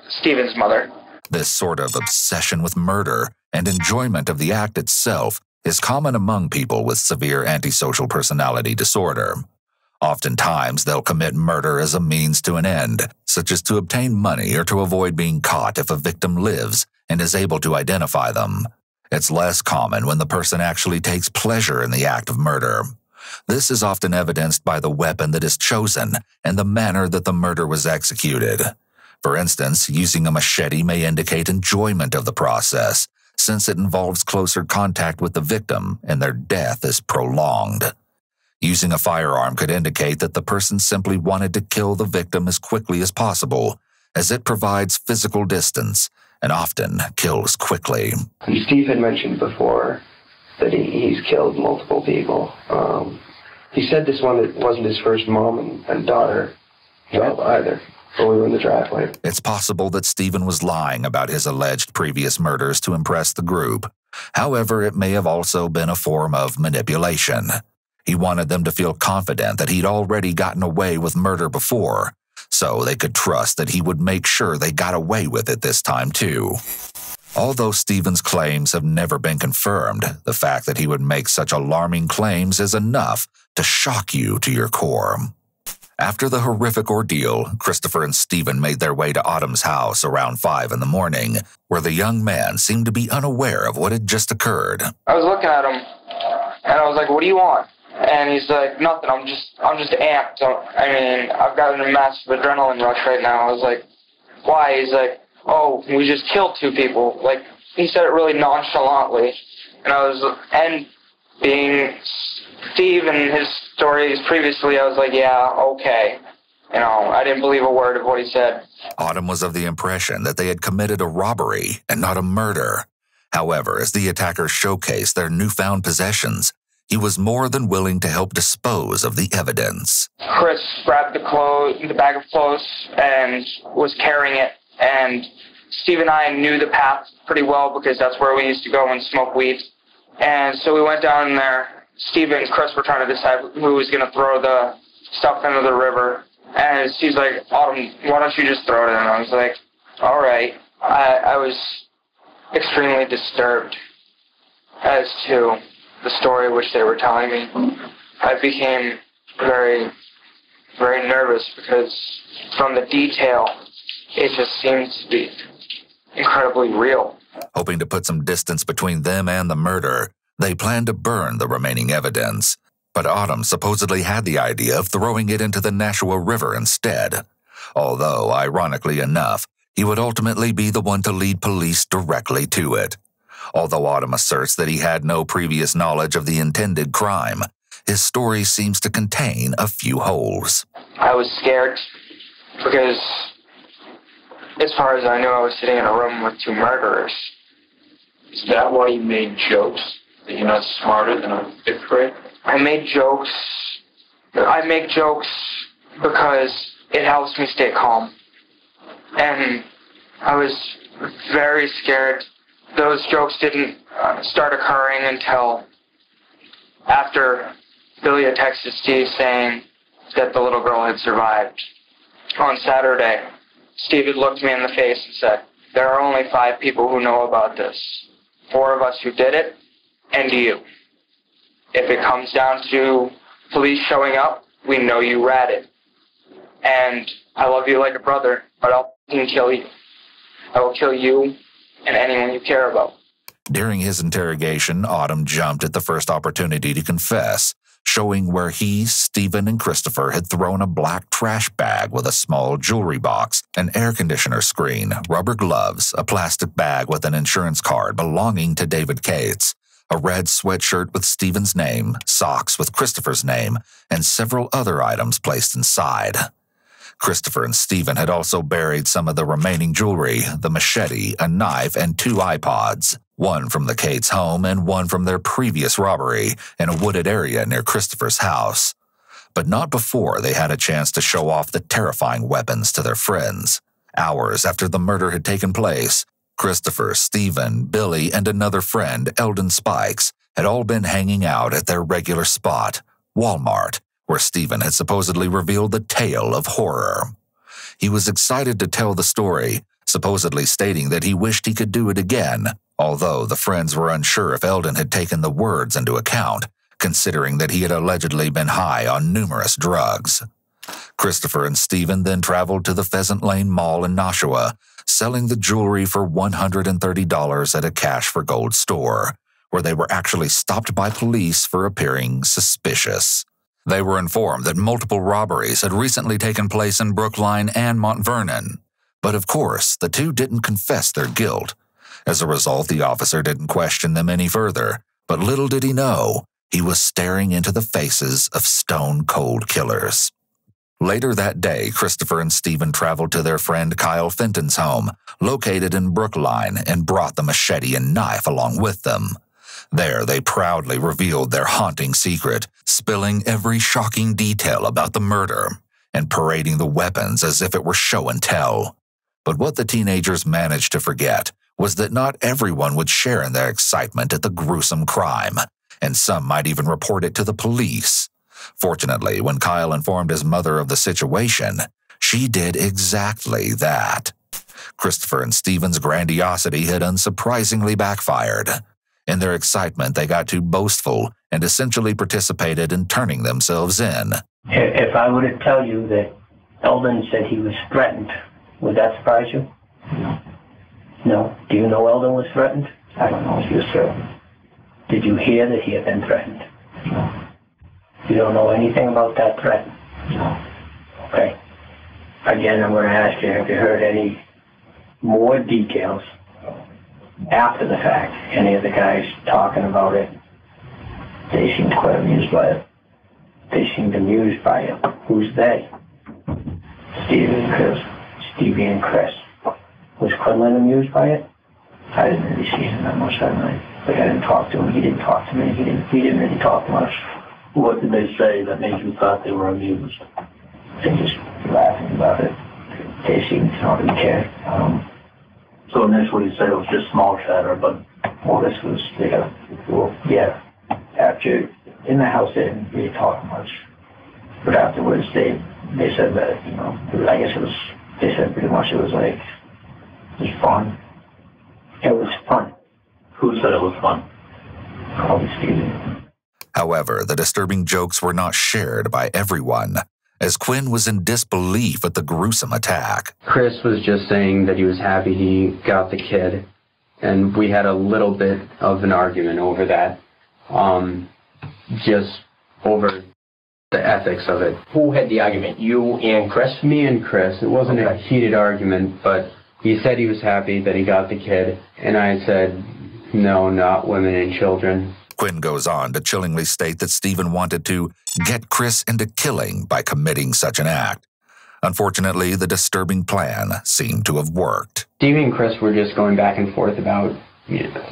S6: Stephen's mother.
S3: This sort of obsession with murder and enjoyment of the act itself is common among people with severe antisocial personality disorder. Oftentimes, they'll commit murder as a means to an end, such as to obtain money or to avoid being caught if a victim lives and is able to identify them. It's less common when the person actually takes pleasure in the act of murder. This is often evidenced by the weapon that is chosen and the manner that the murder was executed. For instance, using a machete may indicate enjoyment of the process, since it involves closer contact with the victim and their death is prolonged. Using a firearm could indicate that the person simply wanted to kill the victim as quickly as possible, as it provides physical distance and often kills quickly.
S1: Steve had mentioned before that he's killed multiple people. He said this one wasn't his first mom and daughter job either, but we were in the driveway.
S3: It's possible that Stephen was lying about his alleged previous murders to impress the group. However, it may have also been a form of manipulation. He wanted them to feel confident that he'd already gotten away with murder before, so they could trust that he would make sure they got away with it this time too. Although Stephen's claims have never been confirmed, the fact that he would make such alarming claims is enough to shock you to your core. After the horrific ordeal, Christopher and Stephen made their way to Autumn's house around 5 in the morning, where the young man seemed to be unaware of what had just occurred.
S6: I was looking at him, and I was like, "What do you want?" And he's like, "Nothing, I'm just amped. I mean, I've got a massive adrenaline rush right now." I was like, "Why?" He's like, "Oh, we just killed 2 people." Like, he said it really nonchalantly. And being Steve and his stories previously, I was like, yeah, okay. You know, I didn't believe a word of what he said.
S3: Autumn was of the impression that they had committed a robbery and not a murder. However, as the attackers showcased their newfound possessions, he was more than willing to help dispose of the evidence.
S6: Chris grabbed the bag of clothes and was carrying it, and Steve and I knew the path pretty well because that's where we used to go and smoke weed. And so we went down there. Steve and Chris were trying to decide who was going to throw the stuff into the river. And Steve's like, "Autumn, why don't you just throw it in?" And I was like, all right. I was extremely disturbed as to the story which they were telling me. I became very, very nervous because from the detail, it just seemed to be incredibly real.
S3: Hoping to put some distance between them and the murder, they planned to burn the remaining evidence. But Autumn supposedly had the idea of throwing it into the Nashua River instead. Although, ironically enough, he would ultimately be the one to lead police directly to it. Although Autumn asserts that he had no previous knowledge of the intended crime, his story seems to contain a few holes.
S6: I was scared because, as far as I knew, I was sitting in a room with 2 murderers.
S11: Is that why you made jokes? That you're not smarter than a 5th grade?
S6: I make jokes because it helps me stay calm. And I was very scared. Those jokes didn't start occurring until after Billy had texted Steve saying that the little girl had survived. On Saturday, Steve had looked me in the face and said, "There are only 5 people who know about this. 4 of us who did it, and you. If it comes down to police showing up, we know you ratted. And I love you like a brother, but I'll kill you. I will kill you and anyone you care about."
S3: During his interrogation, Autumn jumped at the first opportunity to confess, showing where he, Stephen, and Christopher had thrown a black trash bag with a small jewelry box, an air conditioner screen, rubber gloves, a plastic bag with an insurance card belonging to David Cates, a red sweatshirt with Stephen's name, socks with Christopher's name, and several other items placed inside. Christopher and Stephen had also buried some of the remaining jewelry, the machete, a knife, and 2 iPods, one from the Cates' home and one from their previous robbery in a wooded area near Christopher's house. But not before they had a chance to show off the terrifying weapons to their friends. Hours after the murder had taken place, Christopher, Stephen, Billy, and another friend, Eldon Spikes, had all been hanging out at their regular spot, Walmart, where Stephen had supposedly revealed the tale of horror. He was excited to tell the story, supposedly stating that he wished he could do it again, although the friends were unsure if Eldon had taken the words into account, considering that he had allegedly been high on numerous drugs. Christopher and Stephen then traveled to the Pheasant Lane Mall in Nashua, selling the jewelry for $130 at a cash for gold store, where they were actually stopped by police for appearing suspicious. They were informed that multiple robberies had recently taken place in Brookline and Mount Vernon. But of course, the two didn't confess their guilt. As a result, the officer didn't question them any further, but little did he know, he was staring into the faces of stone-cold killers. Later that day, Christopher and Stephen traveled to their friend Kyle Fenton's home, located in Brookline, and brought the machete and knife along with them. There, they proudly revealed their haunting secret, spilling every shocking detail about the murder, and parading the weapons as if it were show and tell. But what the teenagers managed to forget was that not everyone would share in their excitement at the gruesome crime, and some might even report it to the police. Fortunately, when Kyle informed his mother of the situation, she did exactly that. Christopher and Stephen's grandiosity had unsurprisingly backfired. In their excitement, they got too boastful and essentially participated in turning themselves in.
S7: If I were to tell you that Eldon said he was threatened, would that surprise you? No. No? Do you know Eldon was threatened? I don't know if you're certain. Did you hear that he had been threatened? No. You don't know anything about that threat? No. Okay. Again, I'm going to ask you, have you heard any more details after the fact? Any of the guys talking about it? They seemed quite amused by it. They seemed amused by it. Who's they? Stevie and Chris. Stevie and Chris. Was Quinlan amused by it? I didn't really see him that much that night. Like, I didn't talk to him. He didn't talk to me. He didn't really talk much. What did they say that made you thought they were amused? They just laughing about it. They seemed to not really care.
S12: So initially you said it was just small chatter, but...
S7: Well, this was, yeah. After, in the house, they didn't really talk much. But afterwards, they said that, you know, I guess it was, they said pretty much it was like, it was fun. It was fun.
S12: Who said it was fun?
S7: Probably Stevie.
S3: However, the disturbing jokes were not shared by everyone, as Quinn was in disbelief at the gruesome attack.
S9: Chris was just saying that he was happy he got the kid, and we had a little bit of an argument over that, just over the ethics of it.
S10: Who had the argument, you and Chris?
S9: Me and Chris. It wasn't a heated argument, but he said he was happy that he got the kid, and I said, no, not women and children.
S3: Quinn goes on to chillingly state that Stephen wanted to get Chris into killing by committing such an act. Unfortunately, the disturbing plan seemed to have worked.
S9: Stevie and Chris were just going back and forth about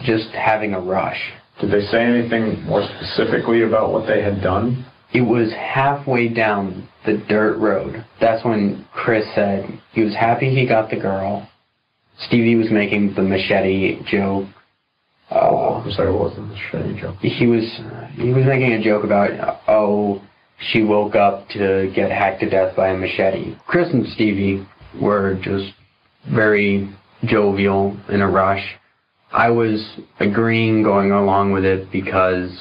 S9: just having a rush.
S11: Did they say anything more specifically about what they had done?
S9: It was halfway down the dirt road. That's when Chris said he was happy he got the girl. Stevie was making the machete joke.
S11: I'm sorry, what was the machete joke?
S9: He was making a joke about, oh, she woke up to get hacked to death by a machete. Chris and Stevie were just very jovial in a rush. I was agreeing, going along with it, because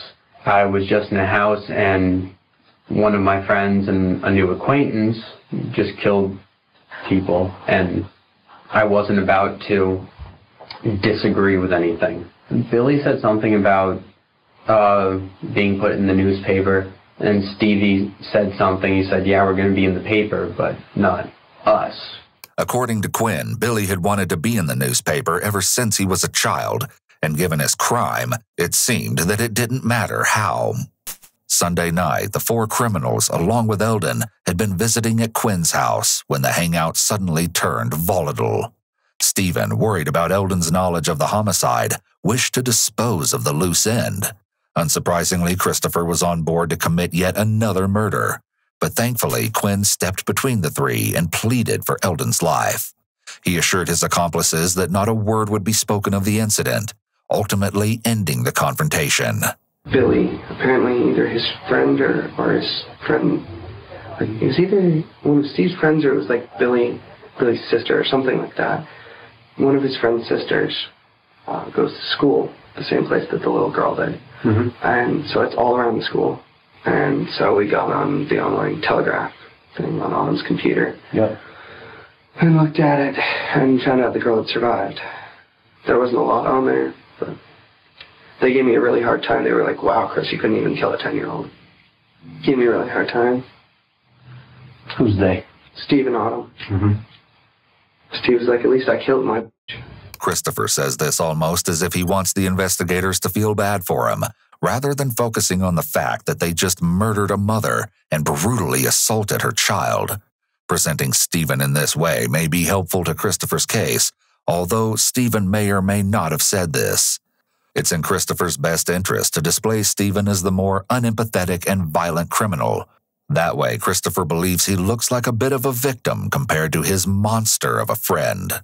S9: I was just in a house and one of my friends and a new acquaintance just killed people, and I wasn't about to disagree with anything. Billy said something about being put in the newspaper, And Stevie said something. He said, yeah, we're going to be in the paper, but not us.
S3: According to Quinn, Billy had wanted to be in the newspaper ever since he was a child, and given his crime, it seemed that it didn't matter how. Sunday night, the four criminals, along with Eldon, had been visiting at Quinn's house when the hangout suddenly turned volatile. Stephen, worried about Eldon's knowledge of the homicide, wished to dispose of the loose end. Unsurprisingly, Christopher was on board to commit yet another murder. But thankfully, Quinn stepped between the three and pleaded for Eldon's life. He assured his accomplices that not a word would be spoken of the incident, ultimately ending the confrontation.
S1: Billy, apparently either his friend or his friend, like, it was either one of Steve's friends or it was like Billy's sister or something like that. One of his friend's sisters goes to school, the same place that the little girl did. Mm-hmm. And so it's all around the school. And so we got on the online telegraph thing on Autumn's computer.
S2: Yep.
S1: And looked at it and found out the girl had survived. There wasn't a lot on there, but they gave me a really hard time. They were like, wow, Chris, you couldn't even kill a 10-year-old. Gave me a really hard time.
S2: Who's they?
S1: Steve and Autumn.
S2: Mm-hmm.
S1: Steve was like, at least I killed my...
S3: Christopher says this almost as if he wants the investigators to feel bad for him, rather than focusing on the fact that they just murdered a mother and brutally assaulted her child. Presenting Stephen in this way may be helpful to Christopher's case, although Stephen may or may not have said this. It's in Christopher's best interest to display Stephen as the more unempathetic and violent criminal. That way, Christopher believes he looks like a bit of a victim compared to his monster of a friend.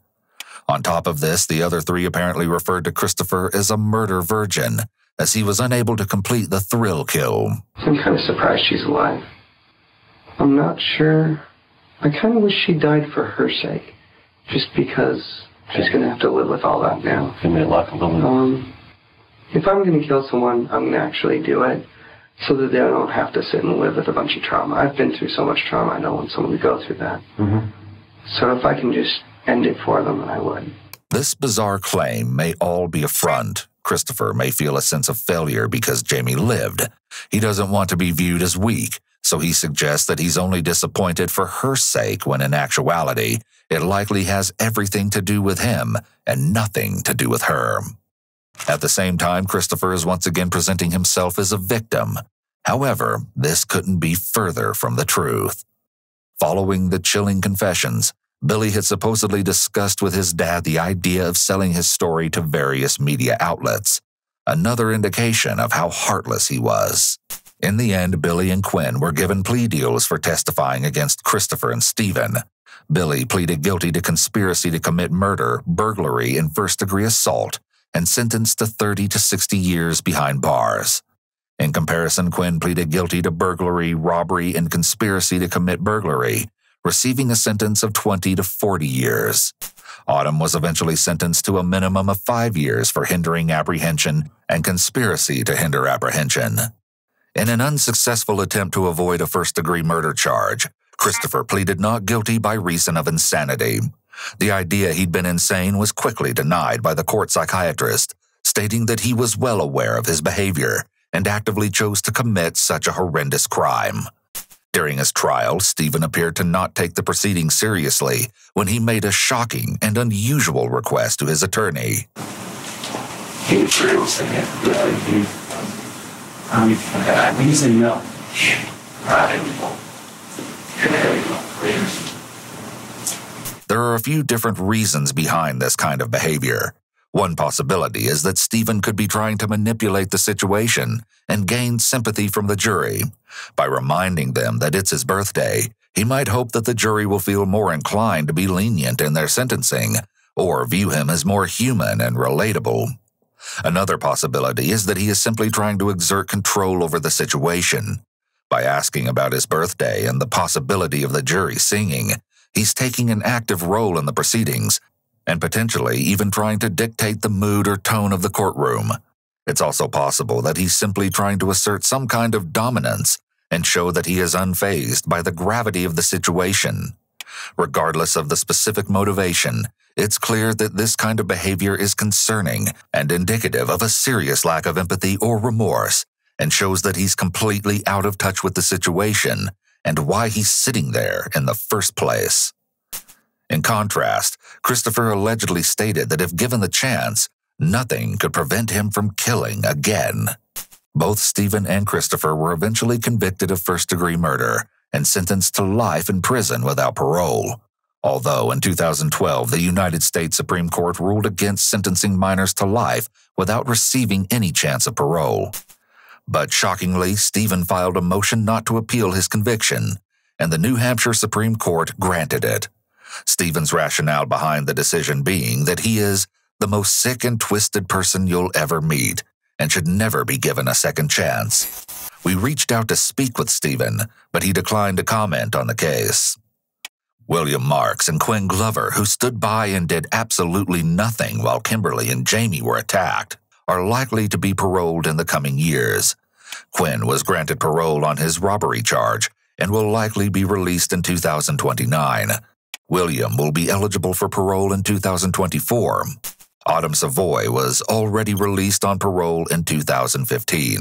S3: On top of this, the other three apparently referred to Christopher as a murder virgin, as he was unable to complete the thrill kill.
S1: I'm kind of surprised she's alive. I'm not sure. I kind of wish she died for her sake, just because she's going to have to live with all that now.
S2: Give me a luck a little.
S1: If I'm going to kill someone, I'm going to actually do it so that they don't have to sit and live with a bunch of trauma. I've been through so much trauma, I don't want someone to go through that. Mm-hmm. So if I can just end it for them, then I would.
S3: This bizarre claim may all be a front. Christopher may feel a sense of failure because Jamie lived. He doesn't want to be viewed as weak, so he suggests that he's only disappointed for her sake when in actuality, it likely has everything to do with him and nothing to do with her. At the same time, Christopher is once again presenting himself as a victim. However, this couldn't be further from the truth. Following the chilling confessions, Billy had supposedly discussed with his dad the idea of selling his story to various media outlets, another indication of how heartless he was. In the end, Billy and Quinn were given plea deals for testifying against Christopher and Stephen. Billy pleaded guilty to conspiracy to commit murder, burglary, and first-degree assault, and sentenced to 30 to 60 years behind bars. In comparison, Quinn pleaded guilty to burglary, robbery, and conspiracy to commit burglary, receiving a sentence of 20 to 40 years. Autumn was eventually sentenced to a minimum of 5 years for hindering apprehension and conspiracy to hinder apprehension. In an unsuccessful attempt to avoid a first-degree murder charge, Christopher pleaded not guilty by reason of insanity. The idea he'd been insane was quickly denied by the court psychiatrist, stating that he was well aware of his behavior and actively chose to commit such a horrendous crime. During his trial, Stephen appeared to not take the proceedings seriously when he made a shocking and unusual request to his attorney. There are a few different reasons behind this kind of behavior. One possibility is that Stephen could be trying to manipulate the situation and gain sympathy from the jury. By reminding them that it's his birthday, he might hope that the jury will feel more inclined to be lenient in their sentencing or view him as more human and relatable. Another possibility is that he is simply trying to exert control over the situation. By asking about his birthday and the possibility of the jury singing, he's taking an active role in the proceedings and potentially even trying to dictate the mood or tone of the courtroom. It's also possible that he's simply trying to assert some kind of dominance and show that he is unfazed by the gravity of the situation. Regardless of the specific motivation, it's clear that this kind of behavior is concerning and indicative of a serious lack of empathy or remorse, and shows that he's completely out of touch with the situation and why he's sitting there in the first place. In contrast, Christopher allegedly stated that if given the chance, nothing could prevent him from killing again. Both Stephen and Christopher were eventually convicted of first-degree murder and sentenced to life in prison without parole. Although in 2012, the United States Supreme Court ruled against sentencing minors to life without receiving any chance of parole. But shockingly, Stephen filed a motion not to appeal his conviction, and the New Hampshire Supreme Court granted it. Stephen's rationale behind the decision being that he is the most sick and twisted person you'll ever meet and should never be given a second chance. We reached out to speak with Stephen, but he declined to comment on the case. William Marks and Quinn Glover, who stood by and did absolutely nothing while Kimberly and Jamie were attacked, are likely to be paroled in the coming years. Quinn was granted parole on his robbery charge and will likely be released in 2029. William will be eligible for parole in 2024. Autumn Savoy was already released on parole in 2015.